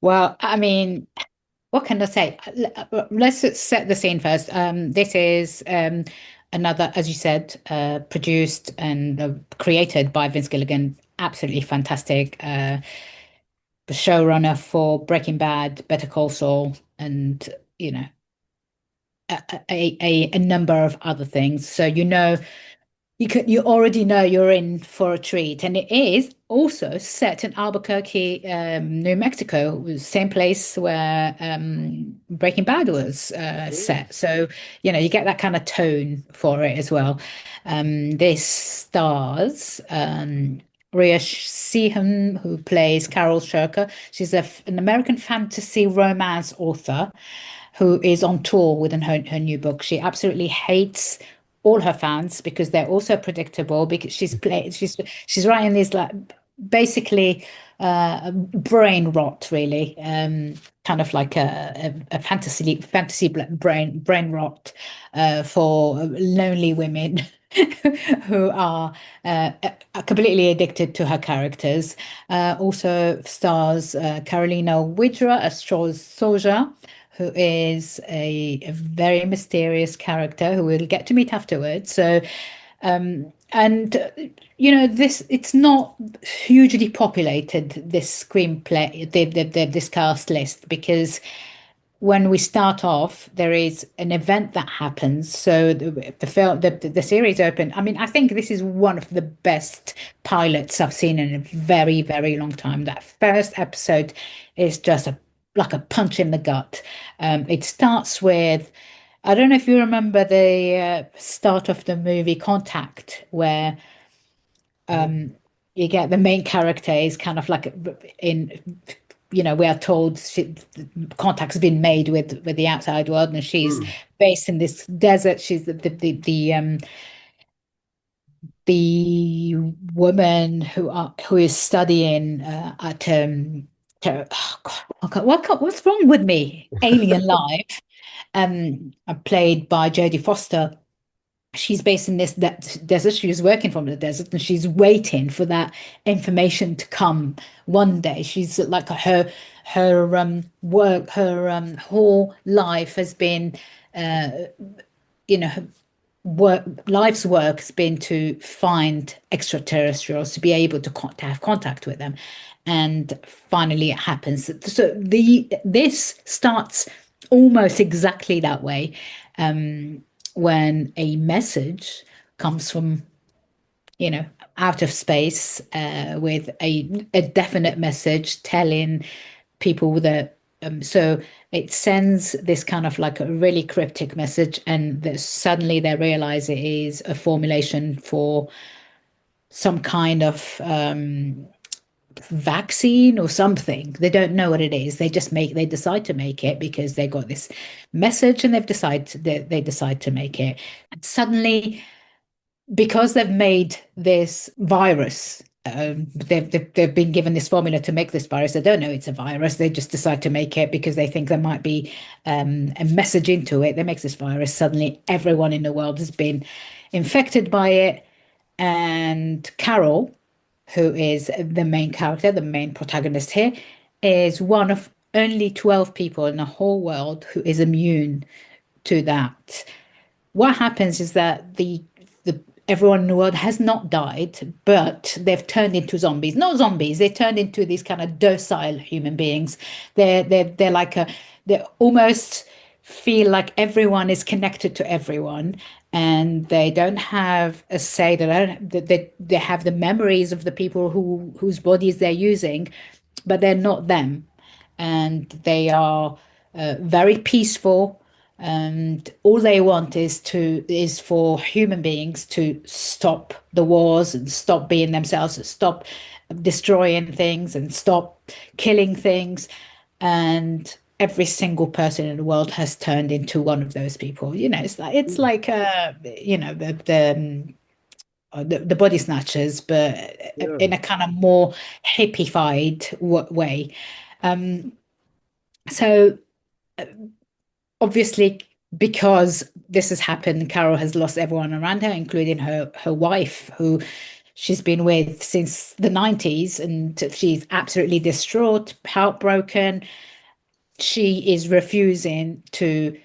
Speaker 3: Well, I mean, what can I say? Let's set the scene first. This is another, as you said, produced and created by Vince Gilligan. Absolutely fantastic. The showrunner for Breaking Bad, Better Call Saul, and a number of other things. So you already know you're in for a treat, and it is also set in Albuquerque, New Mexico, same place where Breaking Bad was set. So you get that kind of tone for it as well. This stars Rhea Seeham, who plays Carol Shurker. She's an American fantasy romance author who is on tour with her new book. She absolutely hates all her fans because they're also predictable, because she's writing these basically brain rot, really, kind of like a fantasy brain rot for lonely women who are completely addicted to her characters. Also stars Carolina Widra as Soja, who is a very mysterious character who we'll get to meet afterwards. So, it's not hugely populated, this screenplay, this cast list, because when we start off, there is an event that happens. So the series open. I mean, I think this is one of the best pilots I've seen in a very, very long time. That first episode is just like a punch in the gut. It starts with, I don't know if you remember the start of the movie Contact, where you get the main character is kind of like we are told contact's been made with the outside world, and she's based in this desert. She's the woman who is studying at what's wrong with me? Alien Life, played by Jodie Foster. She's based in this desert. She's working from the desert, and she's waiting for that information to come one day. She's like her work, her whole life has been, life's work has been to find extraterrestrials, to be able to have contact with them, and finally it happens. So this starts almost exactly that way. When a message comes from out of space with a definite message telling people that so it sends this kind of like a really cryptic message, and suddenly they realize it is a formulation for some kind of vaccine or something. They don't know what it is. They decide to make it because they got this message, and they decide to make it. And suddenly, because they've made this virus, they've been given this formula to make this virus. They don't know it's a virus. They just decide to make it because they think there might be a message into it that makes this virus. Suddenly, everyone in the world has been infected by it. And Carol, who is the main character, the main protagonist here, is one of only 12 people in the whole world who is immune to that. What happens is that everyone in the world has not died, but they've turned into zombies. Not zombies, they turned into these kind of docile human beings. They're like they almost feel like everyone is connected to everyone, and they don't have a say. They have the memories of the people whose bodies they're using, but they're not them, and they are very peaceful. And all they want is for human beings to stop the wars and stop being themselves, and stop destroying things and stop killing things. And every single person in the world has turned into one of those people. It's like the body snatchers, but in a kind of more hippified way. So obviously, because this has happened, Carol has lost everyone around her, including her wife, who she's been with since the 90s, and she's absolutely distraught, heartbroken. She is refusing to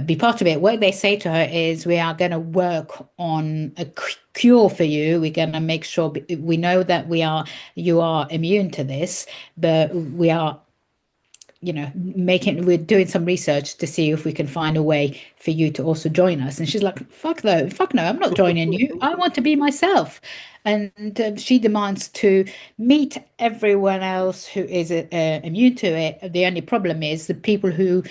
Speaker 3: be part of it. What they say to her is, we are going to work on a cure for you. We're going to make sure, we know that you are immune to this, but we are we're doing some research to see if we can find a way for you to also join us. And she's like, fuck no, I'm not joining you. I want to be myself. And she demands to meet everyone else who is immune to it. The only problem is the people who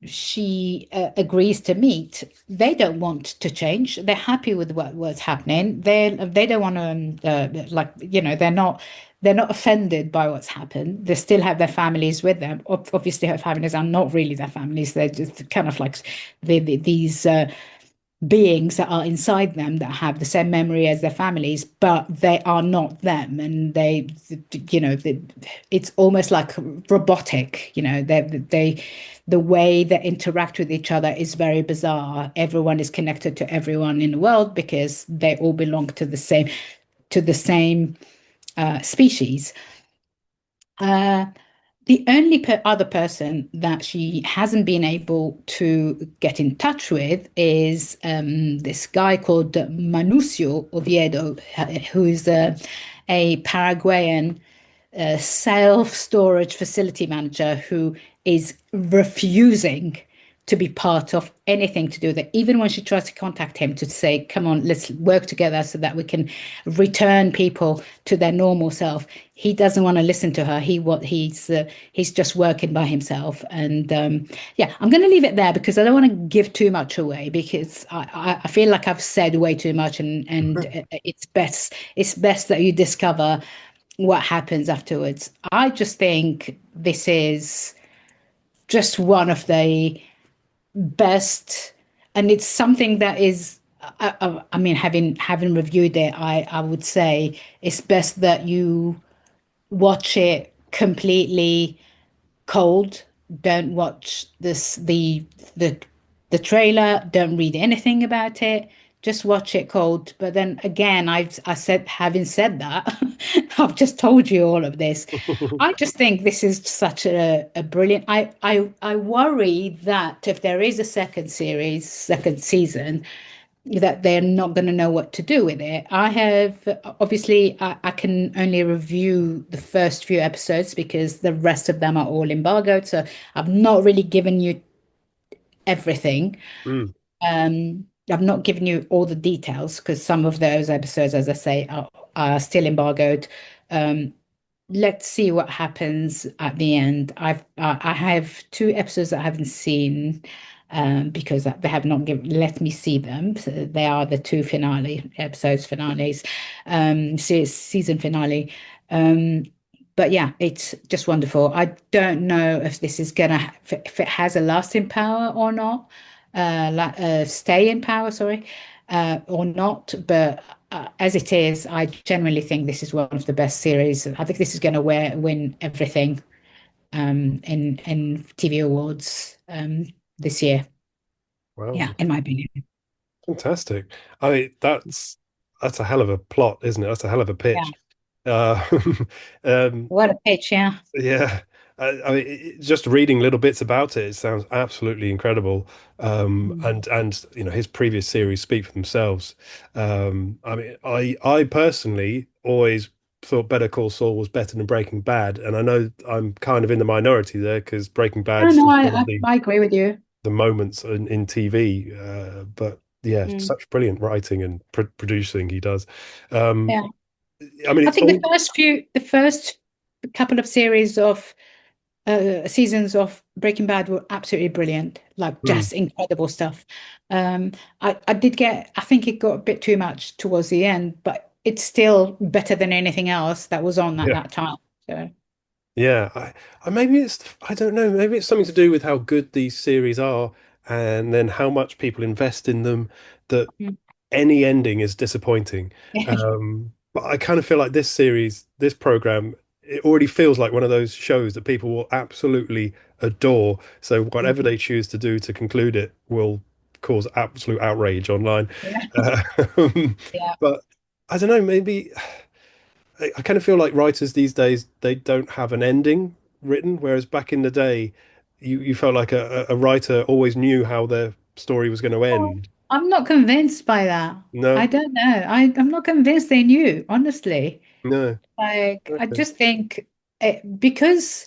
Speaker 3: she agrees to meet, they don't want to change. They're happy with what's happening. They don't want to they're not offended by what's happened. They still have their families with them. Obviously, her families are not really their families. They're just kind of like these beings that are inside them that have the same memory as their families, but they are not them. And it's almost like robotic. The way they interact with each other is very bizarre. Everyone is connected to everyone in the world because they all belong to the same species. The only other person that she hasn't been able to get in touch with is this guy called Manucio Oviedo, who is a Paraguayan self-storage facility manager who is refusing to be part of anything to do with it. Even when she tries to contact him to say, come on, let's work together so that we can return people to their normal self, he doesn't want to listen to her. He's just working by himself. And I'm going to leave it there because I don't want to give too much away, because I feel like I've said way too much, and it's best that you discover what happens afterwards. I just think this is just one of the best, and it's something that is I mean, having reviewed it, I would say it's best that you watch it completely cold. Don't watch the trailer, don't read anything about it, just watch it cold. But then again, having said that, I've just told you all of this. I just think this is such a brilliant. I worry that if there is a second season, that they're not going to know what to do with it. I can only review the first few episodes because the rest of them are all embargoed. So I've not really given you everything. I've not given you all the details because some of those episodes, as I say, are still embargoed. Let's see what happens at the end. I have 2 episodes that I haven't seen because they have not let me see them. So they are the 2 finales, season finale. But yeah, it's just wonderful. I don't know if this is gonna if it has a lasting power or not, stay in power, sorry, or not. But as it is, I genuinely think this is one of the best series. I think this is going to win everything in TV awards this year.
Speaker 2: Wow.
Speaker 3: Yeah, in my opinion.
Speaker 2: Fantastic. I mean, that's a hell of a plot, isn't it? That's a hell of a pitch.
Speaker 3: What a pitch, yeah.
Speaker 2: Yeah. I mean, just reading little bits about it, it sounds absolutely incredible. And you know, his previous series speak for themselves. I mean, I personally always thought Better Call Saul was better than Breaking Bad, and I know I'm kind of in the minority there because Breaking Bad is one of
Speaker 3: I agree with you.
Speaker 2: the moments in TV. But yeah, such brilliant writing and producing he does.
Speaker 3: Yeah.
Speaker 2: I mean,
Speaker 3: I think the first couple of series of seasons of Breaking Bad were absolutely brilliant, like just incredible stuff. I think it got a bit too much towards the end, but it's still better than anything else that was on at that time. So.
Speaker 2: Yeah, maybe I don't know, maybe it's something to do with how good these series are and then how much people invest in them that any ending is disappointing. But I kind of feel like this program, it already feels like one of those shows that people will absolutely adore. So whatever they choose to do to conclude it will cause absolute outrage online. But I don't know, maybe I kind of feel like writers these days, they don't have an ending written, whereas back in the day, you felt like a writer always knew how their story was going to end.
Speaker 3: I'm not convinced by that.
Speaker 2: No,
Speaker 3: I don't know. I'm not convinced they knew, honestly.
Speaker 2: no.
Speaker 3: Like, I
Speaker 2: Okay.
Speaker 3: just think because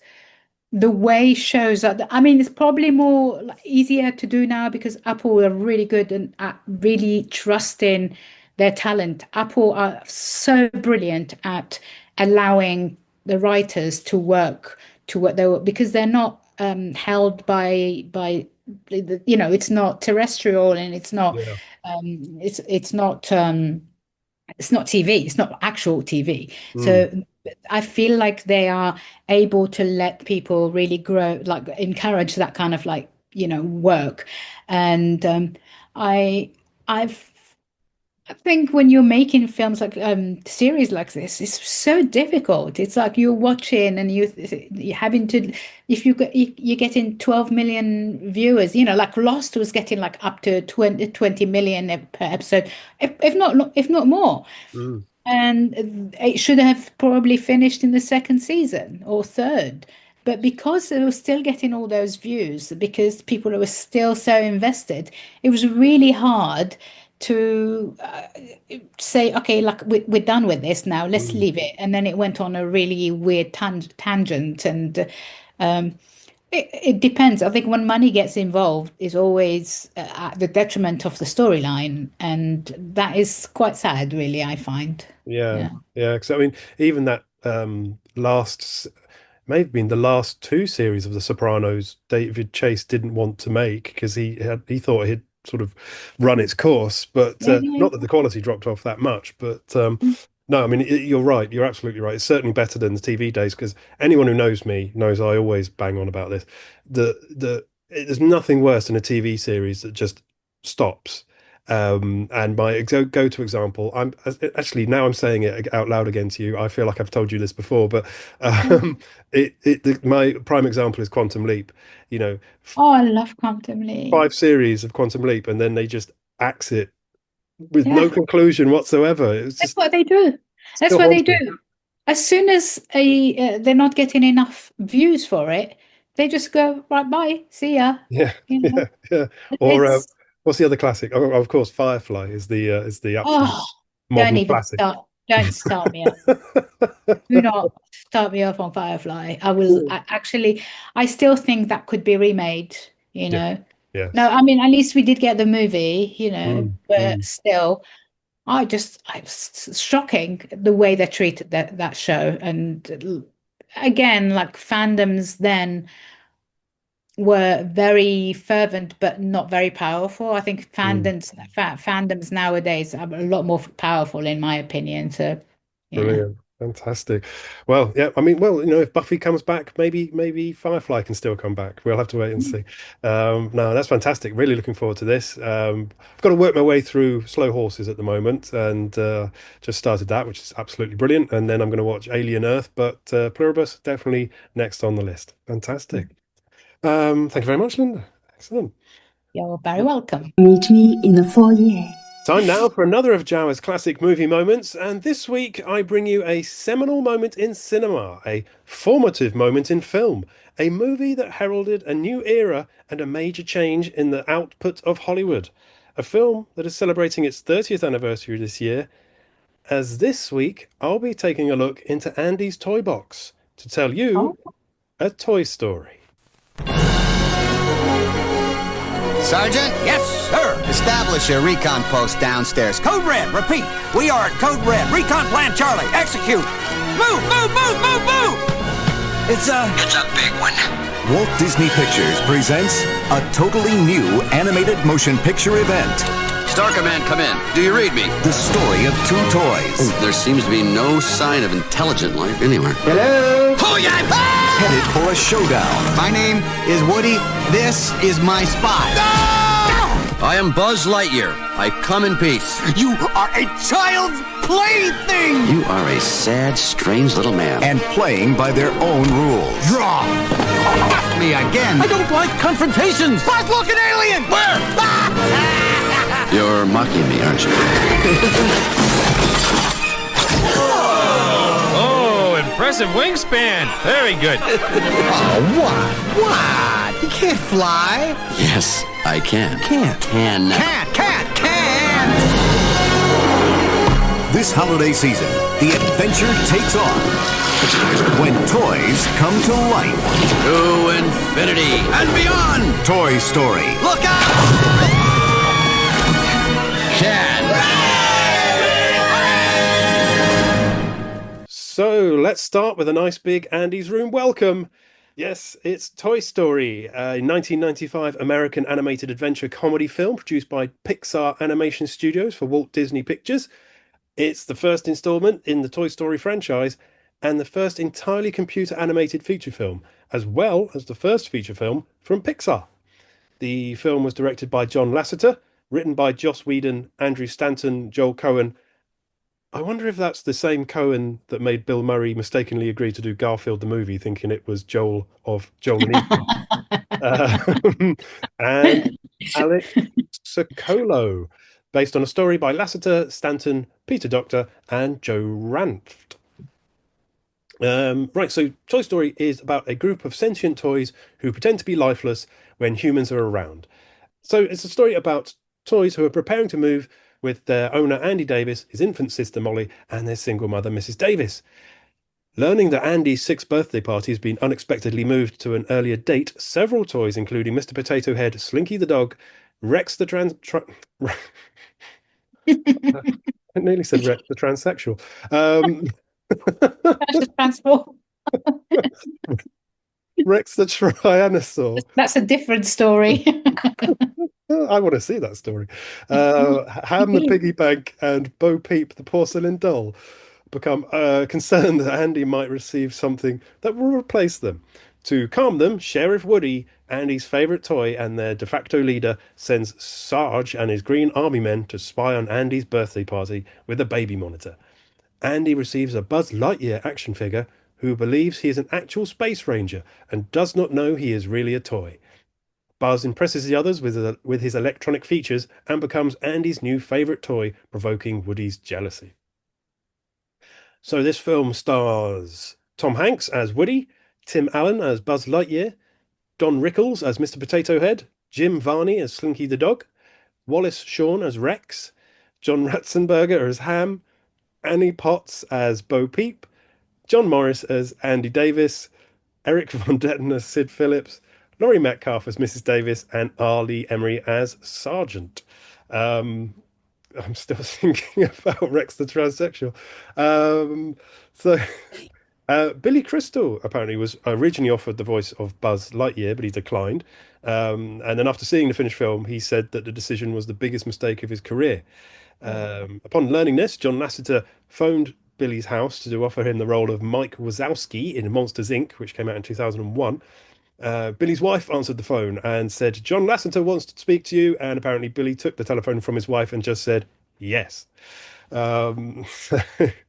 Speaker 3: the way shows are, I mean, it's probably more easier to do now because Apple are really good and at really trusting their talent. Apple are so brilliant at allowing the writers to work to what they were because they're not held by it's not terrestrial and it's not
Speaker 2: Yeah.
Speaker 3: it's not it's not TV, it's not actual TV.
Speaker 2: Mm.
Speaker 3: So I feel like they are able to let people really grow, like encourage that kind of like, work. And I've I think when you're making films like series like this, it's so difficult. It's like you're watching and you're having to, if you're getting 12 million viewers, like Lost was getting like up to 20 million per episode, if not more.
Speaker 2: Mm.
Speaker 3: And it should have probably finished in the second season or third. But because they were still getting all those views, because people were still so invested, it was really hard to say, okay, like we're done with this now, let's leave it. And then it went on a really weird tangent. And it depends. I think when money gets involved is always at the detriment of the storyline. And that is quite sad, really, I find.
Speaker 2: Yeah. Because I mean, even that may have been the last 2 series of The Sopranos, David Chase didn't want to make because he thought he'd sort of run its course, but not that the quality dropped off that much. But no, I mean, you're right. You're absolutely right. It's certainly better than the TV days because anyone who knows me knows I always bang on about this. There's nothing worse than a TV series that just stops. And my go-to example, I'm actually now I'm saying it out loud again to you. I feel like I've told you this before, but my prime example is Quantum Leap.
Speaker 3: Oh, I love Quantum Leap.
Speaker 2: 5 series of Quantum Leap, and then they just axe it with no conclusion whatsoever.
Speaker 3: That's what they do. That's what they do. As soon as they're not getting enough views for it, they just go, right, bye, see ya.
Speaker 2: Yeah. Or what's the other classic? Oh, of course, Firefly is the absolute modern classic.
Speaker 3: Don't start me up. Do not start me off on Firefly. I will I still think that could be remade,
Speaker 2: Yes.
Speaker 3: No, I mean, at least we did get the movie,
Speaker 2: Mm,
Speaker 3: but still, I was shocking the way they treated that show. And again, like fandoms then were very fervent, but not very powerful. I think fandoms nowadays are a lot more powerful, in my opinion. So, yeah.
Speaker 2: Brilliant. Fantastic. Well, yeah, I mean, well, if Buffy comes back, maybe Firefly can still come back. We'll have to wait and see. No, that's fantastic. Really looking forward to this. I've got to work my way through Slow Horses at the moment, and just started that, which is absolutely brilliant. And then I'm going to watch Alien Earth, but Pluribus definitely next on the list. Fantastic. Thank you very much, Linda. Excellent.
Speaker 3: You're very welcome.
Speaker 1: Meet me in the foyer.
Speaker 2: Time now for another of Jawa's classic movie moments, and this week I bring you a seminal moment in cinema, a formative moment in film, a movie that heralded a new era and a major change in the output of Hollywood, a film that is celebrating its 30th anniversary this year, as this week I'll be taking a look into Andy's toy box to tell you a Toy Story.
Speaker 18: Sergeant? Yes, sir. Establish a recon post downstairs. Code Red, repeat. We are at Code Red. Recon Plan Charlie. Execute. Move, move, move, move, move! It's a big one.
Speaker 19: Walt Disney Pictures presents a totally new animated motion picture event.
Speaker 20: Star Command, come in. Do you read me?
Speaker 19: The story of two toys.
Speaker 20: There seems to be no sign of intelligent life anywhere.
Speaker 18: Hello? Foyer!
Speaker 19: Headed for a showdown.
Speaker 18: My name is Woody. This is my spot.
Speaker 20: I am Buzz Lightyear. I come in peace.
Speaker 18: You are a child's plaything!
Speaker 20: You are a sad, strange little man.
Speaker 19: And playing by their own rules.
Speaker 18: Draw! Me again.
Speaker 20: I don't like confrontations.
Speaker 18: Buzz, look, an alien! Where?
Speaker 20: You're mocking me, aren't you?
Speaker 21: Oh, impressive wingspan. Very good.
Speaker 18: Oh, what? You can't fly.
Speaker 20: Yes, I can.
Speaker 18: Can't.
Speaker 20: Can.
Speaker 18: Can't.
Speaker 19: This holiday season, the adventure takes off when toys come to life.
Speaker 20: To infinity and beyond.
Speaker 19: Toy Story.
Speaker 18: Look out!
Speaker 2: So let's start with a nice big Andy's Room welcome. Yes, it's Toy Story, a 1995 American animated adventure comedy film produced by Pixar Animation Studios for Walt Disney Pictures. It's the first installment in the Toy Story franchise and the first entirely computer animated feature film, as well as the first feature film from Pixar. The film was directed by John Lasseter, written by Joss Whedon, Andrew Stanton, Joel Cohen. I wonder if that's the same Cohen that made Bill Murray mistakenly agree to do Garfield the movie, thinking it was Joel of Joel and Ethan. And Alex Sokolow, based on a story by Lasseter, Stanton, Peter Docter, and Joe Ranft. Right, so Toy Story is about a group of sentient toys who pretend to be lifeless when humans are around. So it's a story about toys who are preparing to move with their owner Andy Davis, his infant sister Molly, and their single mother Mrs. Davis. Learning that Andy's 6th birthday party has been unexpectedly moved to an earlier date, several toys, including Mr. Potato Head, Slinky the dog, Rex the I nearly said Rex the transsexual. Rex the Tyrannosaur.
Speaker 3: That's a different story.
Speaker 2: I want to see that story. Ham the piggy bank and Bo Peep the porcelain doll become concerned that Andy might receive something that will replace them. To calm them, Sheriff Woody, Andy's favourite toy and their de facto leader, sends Sarge and his Green Army men to spy on Andy's birthday party with a baby monitor. Andy receives a Buzz Lightyear action figure who believes he is an actual space ranger and does not know he is really a toy. Buzz impresses the others with his electronic features and becomes Andy's new favourite toy, provoking Woody's jealousy. So this film stars Tom Hanks as Woody, Tim Allen as Buzz Lightyear, Don Rickles as Mr. Potato Head, Jim Varney as Slinky the Dog, Wallace Shawn as Rex, John Ratzenberger as Ham, Annie Potts as Bo Peep, John Morris as Andy Davis, Eric Von Detten as Sid Phillips, Laurie Metcalf as Mrs. Davis, and Arlie Emery as Sergeant. Um, I'm still thinking about Rex the transsexual. So Billy Crystal apparently was originally offered the voice of Buzz Lightyear, but he declined. And then after seeing the finished film, he said that the decision was the biggest mistake of his career. Upon learning this, John Lasseter phoned Billy's house to offer him the role of Mike Wazowski in Monsters Inc., which came out in 2001. Billy's wife answered the phone and said, "John Lasseter wants to speak to you." And apparently Billy took the telephone from his wife and just said, "Yes." Um,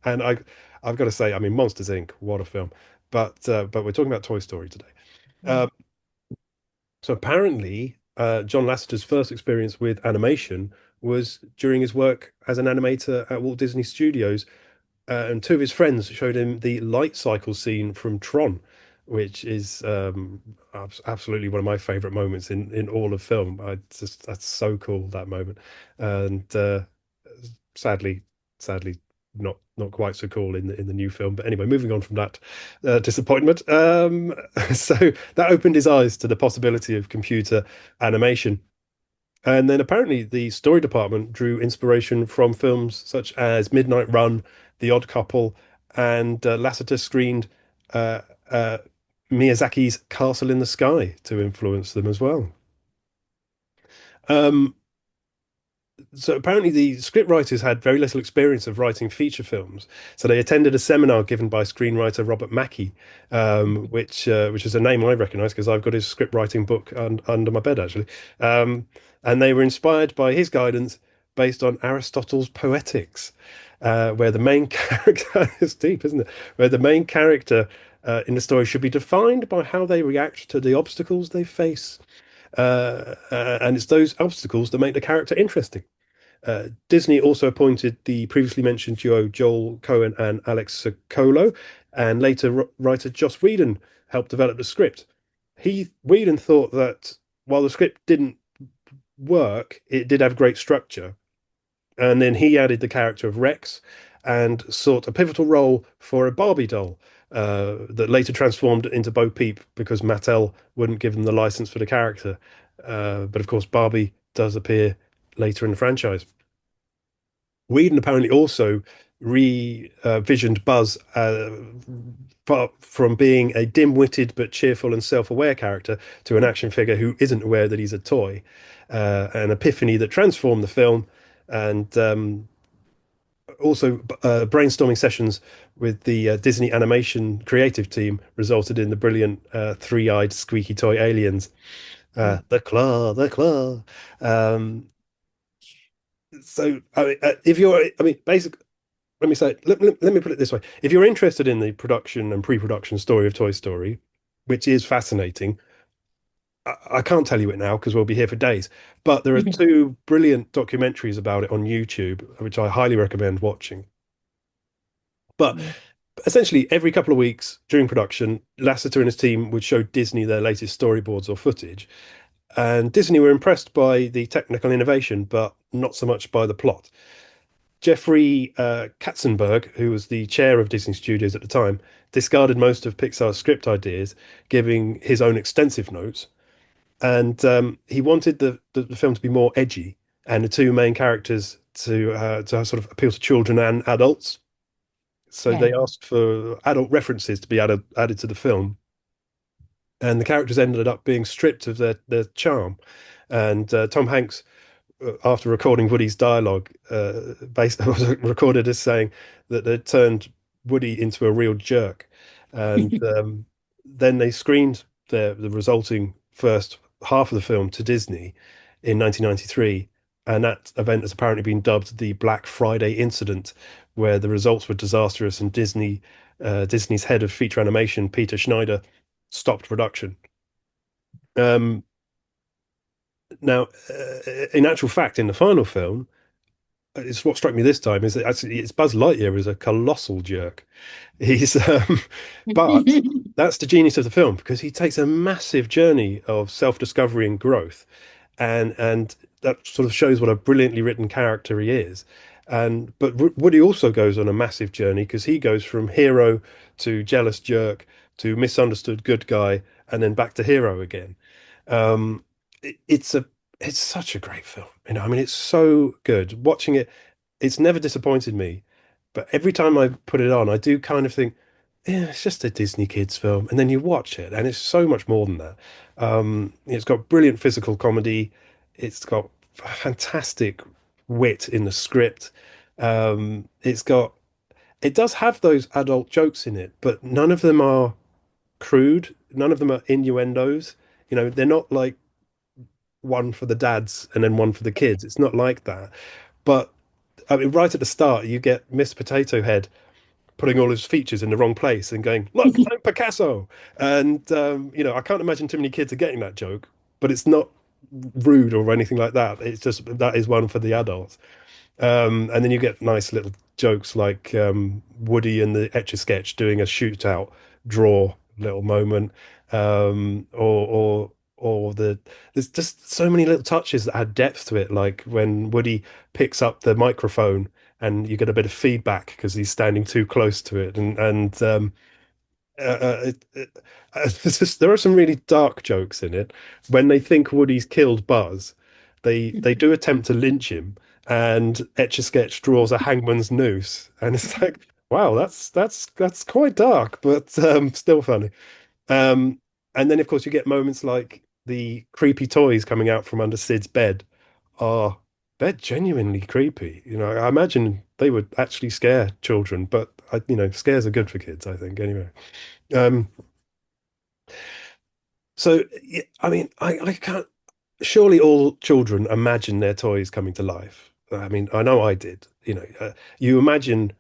Speaker 2: and I've got to say, I mean, Monsters Inc., what a film. But we're talking about Toy Story today. So apparently, John Lasseter's first experience with animation was during his work as an animator at Walt Disney Studios, and two of his friends showed him the light cycle scene from Tron, which is absolutely one of my favorite moments in all of film. That's so cool, that moment. And sadly, not quite so cool in the new film. But anyway, moving on from that disappointment. So that opened his eyes to the possibility of computer animation. And then apparently the story department drew inspiration from films such as Midnight Run, The Odd Couple, and Lasseter screened Miyazaki's Castle in the Sky to influence them as well. So apparently the scriptwriters had very little experience of writing feature films, so they attended a seminar given by screenwriter Robert Mackey, which is a name I recognise because I've got his script writing book under my bed actually, and they were inspired by his guidance based on Aristotle's Poetics, where the main character it's deep, isn't it? Where the main character in the story should be defined by how they react to the obstacles they face. And it's those obstacles that make the character interesting. Disney also appointed the previously mentioned duo Joel Cohen and Alex Sokolow, and later writer Joss Whedon helped develop the script. Whedon thought that while the script didn't work, it did have great structure. And then he added the character of Rex and sought a pivotal role for a Barbie doll that later transformed into Bo Peep because Mattel wouldn't give them the license for the character. But of course, Barbie does appear later in the franchise. Whedon apparently also revisioned Buzz from being a dim-witted but cheerful and self-aware character to an action figure who isn't aware that he's a toy. An epiphany that transformed the film. And also brainstorming sessions with the Disney animation creative team resulted in the brilliant three-eyed squeaky toy aliens. The claw. So basically, let me say, let me put it this way: if you're interested in the production and pre-production story of Toy Story, which is fascinating, I can't tell you it now because we'll be here for days. But there are two brilliant documentaries about it on YouTube, which I highly recommend watching. But essentially, every couple of weeks during production, Lasseter and his team would show Disney their latest storyboards or footage. And Disney were impressed by the technical innovation, but not so much by the plot. Jeffrey Katzenberg, who was the chair of Disney Studios at the time, discarded most of Pixar's script ideas, giving his own extensive notes. And he wanted the film to be more edgy and the two main characters to sort of appeal to children and adults. So they asked for adult references to be added to the film. And the characters ended up being stripped of their charm. And Tom Hanks, after recording Woody's dialogue, was recorded as saying that they turned Woody into a real jerk. And then they screened the resulting first half of the film to Disney in 1993. And that event has apparently been dubbed the Black Friday incident, where the results were disastrous and Disney's head of feature animation, Peter Schneider, stopped production. Now, in actual fact, in the final film, it's what struck me this time is that actually it's Buzz Lightyear is a colossal jerk. He's but that's the genius of the film, because he takes a massive journey of self-discovery and growth, and that sort of shows what a brilliantly written character he is. But Woody also goes on a massive journey, because he goes from hero to jealous jerk to misunderstood good guy and then back to hero again. Um, it's it's such a great film. I mean, it's so good. Watching it, it's never disappointed me. But every time I put it on, I do kind of think, yeah, it's just a Disney kids film. And then you watch it, and it's so much more than that. It's got brilliant physical comedy. It's got fantastic wit in the script. It does have those adult jokes in it, but none of them are crude. None of them are innuendos. They're not like one for the dads and then one for the kids. It's not like that. But I mean, right at the start, you get Miss Potato Head putting all his features in the wrong place and going, "Look, I'm Picasso." And I can't imagine too many kids are getting that joke, but it's not rude or anything like that. It's just that is one for the adults. And then you get nice little jokes like Woody and the Etch-a-Sketch doing a shootout draw little moment, or there's just so many little touches that add depth to it, like when Woody picks up the microphone and you get a bit of feedback because he's standing too close to it, and there are some really dark jokes in it. When they think Woody's killed Buzz, they do attempt to lynch him, and Etch-a-Sketch draws a hangman's noose, and it's like, wow, that's quite dark, but still funny. And then of course you get moments like the creepy toys coming out from under Sid's bed are they're genuinely creepy. I imagine they would actually scare children, but scares are good for kids, I think, anyway. Um, so yeah, I mean, I can't. Surely all children imagine their toys coming to life. I mean, I know I did. You imagine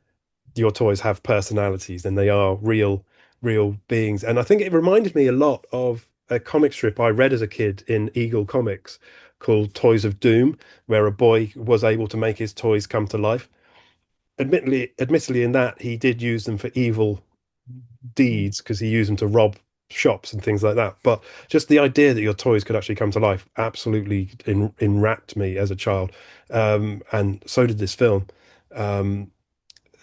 Speaker 2: your toys have personalities and they are real beings. And I think it reminded me a lot of a comic strip I read as a kid in Eagle Comics called Toys of Doom, where a boy was able to make his toys come to life. Admittedly, in that he did use them for evil deeds because he used them to rob shops and things like that. But just the idea that your toys could actually come to life absolutely enwrapped me as a child, and so did this film. Um,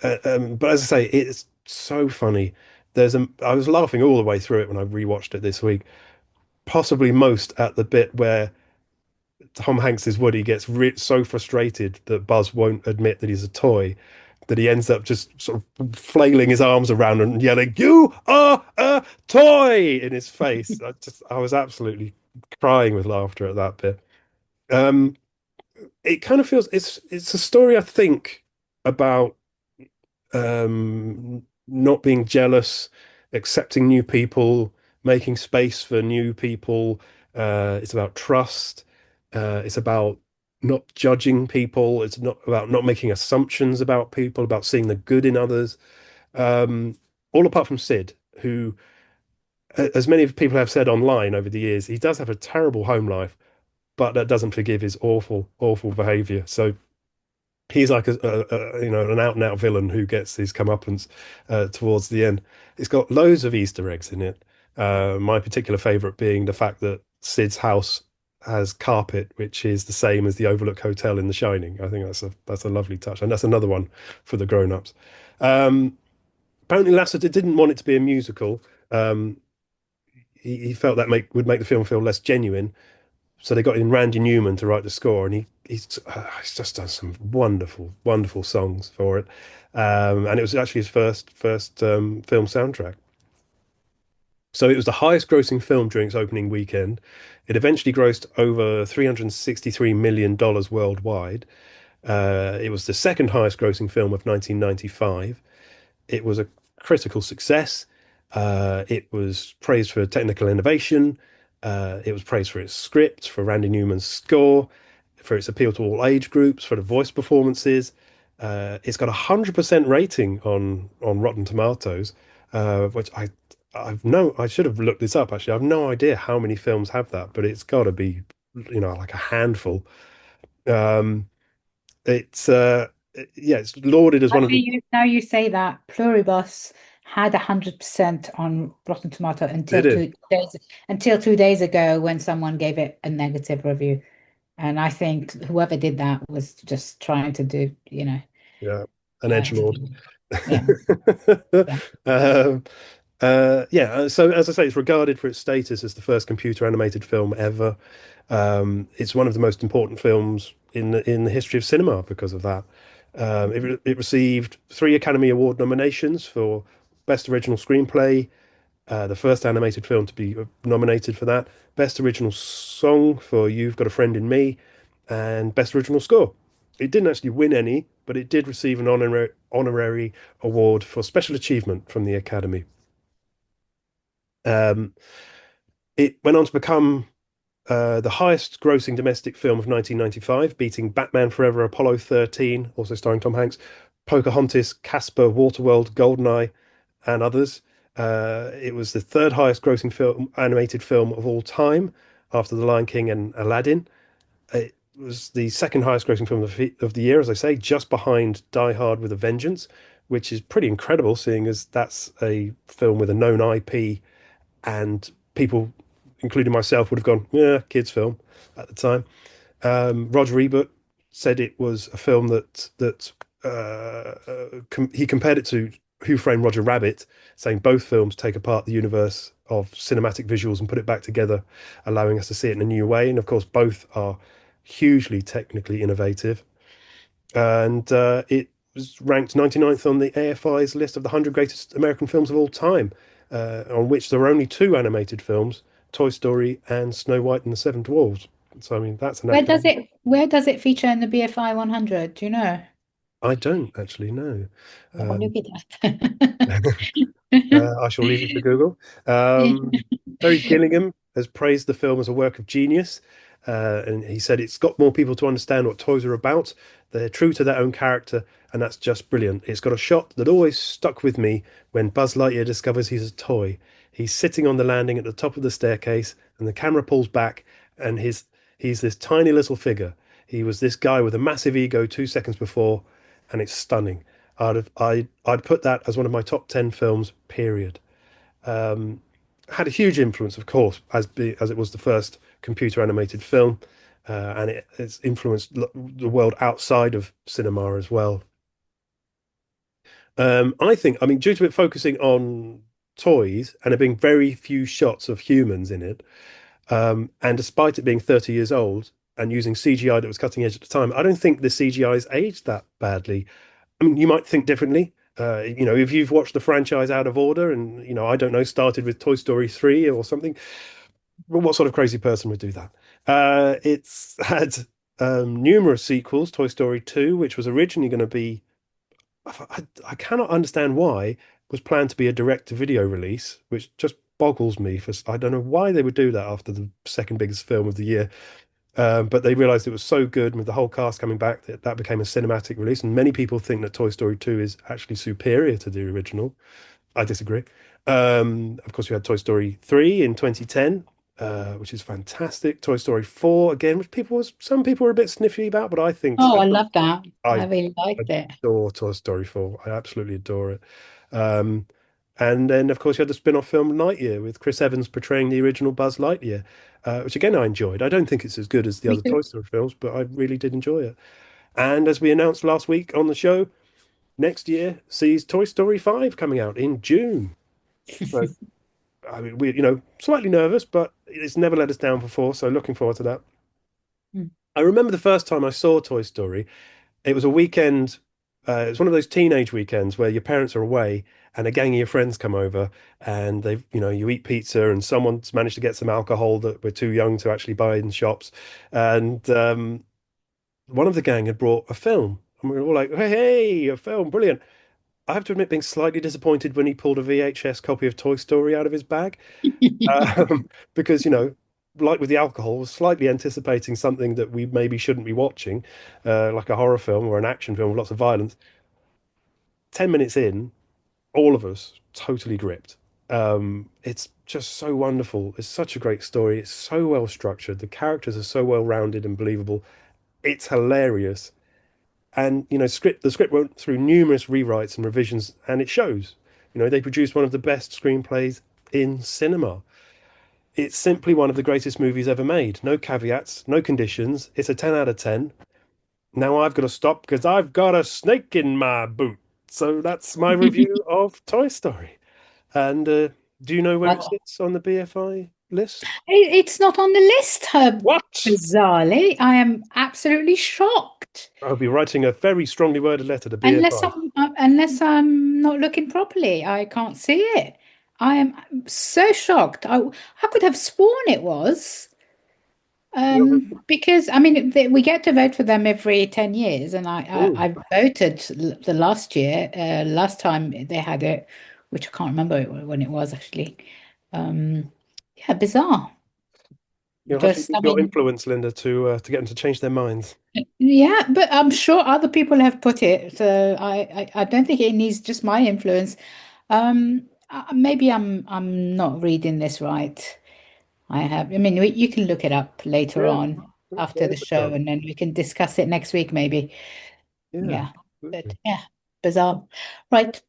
Speaker 2: but as I say, it's so funny. I was laughing all the way through it when I rewatched it this week, possibly most at the bit where Tom Hanks's Woody gets so frustrated that Buzz won't admit that he's a toy, that he ends up just sort of flailing his arms around and yelling, "You are a toy!" in his face. I was absolutely crying with laughter at that bit. Um, it kind of feels it's a story, I think, about not being jealous, accepting new people, making space for new people. It's about trust. It's about not judging people. It's not about not making assumptions about people, about seeing the good in others. Um, all apart from Sid, who, as many people have said online over the years, he does have a terrible home life, but that doesn't forgive his awful behavior. So he's like an out and out villain who gets his comeuppance towards the end. It's got loads of Easter eggs in it. My particular favorite being the fact that Sid's house has carpet, which is the same as the Overlook Hotel in The Shining. I think that's a lovely touch, and that's another one for the grown-ups. Apparently, Lasseter didn't want it to be a musical. He felt that would make the film feel less genuine. So they got in Randy Newman to write the score, and he's just done some wonderful songs for it. And it was actually his first film soundtrack. So it was the highest grossing film during its opening weekend. It eventually grossed over $363 million worldwide. It was the second highest grossing film of 1995. It was a critical success. It was praised for technical innovation. It was praised for its script, for Randy Newman's score, for its appeal to all age groups, for the voice performances. It's got a 100% rating on Rotten Tomatoes, which I should have looked this up actually. I have no idea how many films have that, but it's got to be, like a handful. It's yeah, it's lauded as one of the.
Speaker 3: Now you say that, Pluribus had 100% on Rotten Tomato until
Speaker 2: Did it?
Speaker 3: 2 days ago when someone gave it a negative review, and I think whoever did that was just trying to do,
Speaker 2: Yeah, an edgelord.
Speaker 3: yeah.
Speaker 2: Um, So as I say, it's regarded for its status as the first computer animated film ever. It's one of the most important films in the history of cinema because of that. It received three Academy Award nominations for Best Original Screenplay, the first animated film to be nominated for that, Best Original Song for You've Got a Friend in Me, and Best Original Score. It didn't actually win any, but it did receive an honorary award for special achievement from the Academy. Um, it went on to become the highest grossing domestic film of 1995, beating Batman Forever, Apollo 13, also starring Tom Hanks, Pocahontas, Casper, Waterworld, Goldeneye, and others. It was the third highest grossing animated film of all time after The Lion King and Aladdin. It was the second highest grossing film of the year, as I say, just behind Die Hard with a Vengeance, which is pretty incredible, seeing as that's a film with a known IP and people, including myself, would have gone, yeah, kids' film at the time. Roger Ebert said it was a film he compared it to Who Framed Roger Rabbit, saying both films take apart the universe of cinematic visuals and put it back together, allowing us to see it in a new way. And of course, both are hugely technically innovative. And it was ranked 99th on the AFI's list of the 100 greatest American films of all time, on which there are only two animated films, Toy Story and Snow White and the Seven Dwarfs. So, I mean, that's an
Speaker 3: Where does it feature in the BFI 100? Do you know?
Speaker 2: I don't actually know.
Speaker 3: Have a look at that.
Speaker 2: I shall leave it to Google. Terry Gilligan has praised the film as a work of genius. And he said it's got more people to understand what toys are about. They're true to their own character, and that's just brilliant. It's got a shot that always stuck with me when Buzz Lightyear discovers he's a toy. He's sitting on the landing at the top of the staircase, and the camera pulls back, and he's this tiny little figure. He was this guy with a massive ego 2 seconds before, and it's stunning. I'd put that as one of my top 10 films, period. Had a huge influence, of course, as it was the first computer animated film, and it's influenced the world outside of cinema as well. I mean, due to it focusing on toys and there being very few shots of humans in it, and despite it being 30 years old and using CGI that was cutting edge at the time, I don't think the CGI has aged that badly. I mean, you might think differently. If you've watched the franchise out of order and, I don't know, started with Toy Story 3 or something, well, what sort of crazy person would do that? It's had numerous sequels, Toy Story 2, which was originally going to be, I cannot understand why, was planned to be a direct-to-video release, which just boggles me. I don't know why they would do that after the second biggest film of the year. But they realized it was so good with the whole cast coming back that became a cinematic release. And many people think that Toy Story 2 is actually superior to the original. I disagree. Of course, we had Toy Story 3 in 2010, which is fantastic. Toy Story 4, again, which some people were a bit sniffy about, but I think
Speaker 3: Oh, I love that. I really liked it.
Speaker 2: adore Toy Story 4. I absolutely adore it. And then, of course, you had the spin-off film Lightyear with Chris Evans portraying the original Buzz Lightyear, which again I enjoyed. I don't think it's as good as the other Toy Story films, but I really did enjoy it. And as we announced last week on the show, next year sees Toy Story 5 coming out in June. So, I mean, we're, slightly nervous, but it's never let us down before, so looking forward to that. I remember the first time I saw Toy Story, it was a weekend. It was one of those teenage weekends where your parents are away and a gang of your friends come over and you eat pizza and someone's managed to get some alcohol that we're too young to actually buy in shops. And one of the gang had brought a film and we were all like, hey, a film, brilliant. I have to admit being slightly disappointed when he pulled a VHS copy of Toy Story out of his bag. Because, like with the alcohol, was slightly anticipating something that we maybe shouldn't be watching, like a horror film or an action film with lots of violence. 10 minutes in, all of us totally gripped. It's just so wonderful. It's such a great story. It's so well structured. The characters are so well rounded and believable. It's hilarious. And, the script went through numerous rewrites and revisions, and it shows. They produced one of the best screenplays in cinema. It's simply one of the greatest movies ever made. No caveats, no conditions. It's a 10 out of 10. Now I've got to stop because I've got a snake in my boot. So that's my review of Toy Story. And do you know where it sits on the BFI list?
Speaker 3: It's not on the list,
Speaker 2: What?
Speaker 3: Bizarrely. I am absolutely shocked.
Speaker 2: I'll be writing a very strongly worded letter to BFI.
Speaker 3: Unless I'm not looking properly, I can't see it. I am so shocked. I could have sworn it was. Because I mean, we get to vote for them every 10 years, and I voted the last time they had it, which I can't remember when it was actually. Yeah, bizarre.
Speaker 2: You'll have to use your influence, Linda, to get them to change their minds.
Speaker 3: Yeah, but I'm sure other people have put it, so I don't think it needs just my influence. Maybe I'm not reading this right. I mean, you can look it up later on after the show, and then we can discuss it next week, maybe. Yeah. But yeah, bizarre. Right.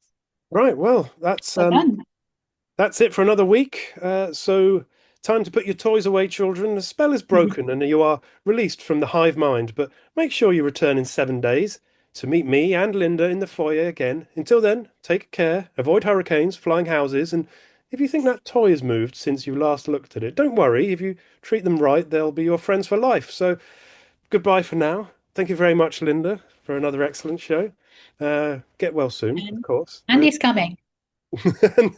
Speaker 2: Well, that's it for another week. So time to put your toys away, children. The spell is broken and you are released from the hive mind, but make sure you return in 7 days to meet me and Linda in the foyer again. Until then, take care, avoid hurricanes, flying houses, and if you think that toy has moved since you last looked at it, don't worry. If you treat them right, they'll be your friends for life. So goodbye for now. Thank you very much, Linda, for another excellent show. Get well soon, of course.
Speaker 3: Andy's coming.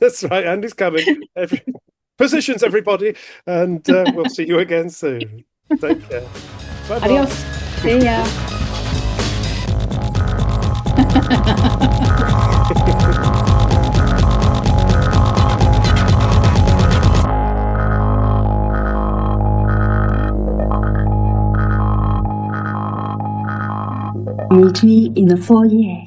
Speaker 2: That's right, Andy's coming. Positions, everybody. And we'll see you again soon. Take care. Bye-bye.
Speaker 3: Adios. See ya.
Speaker 1: Meet me in the foyer.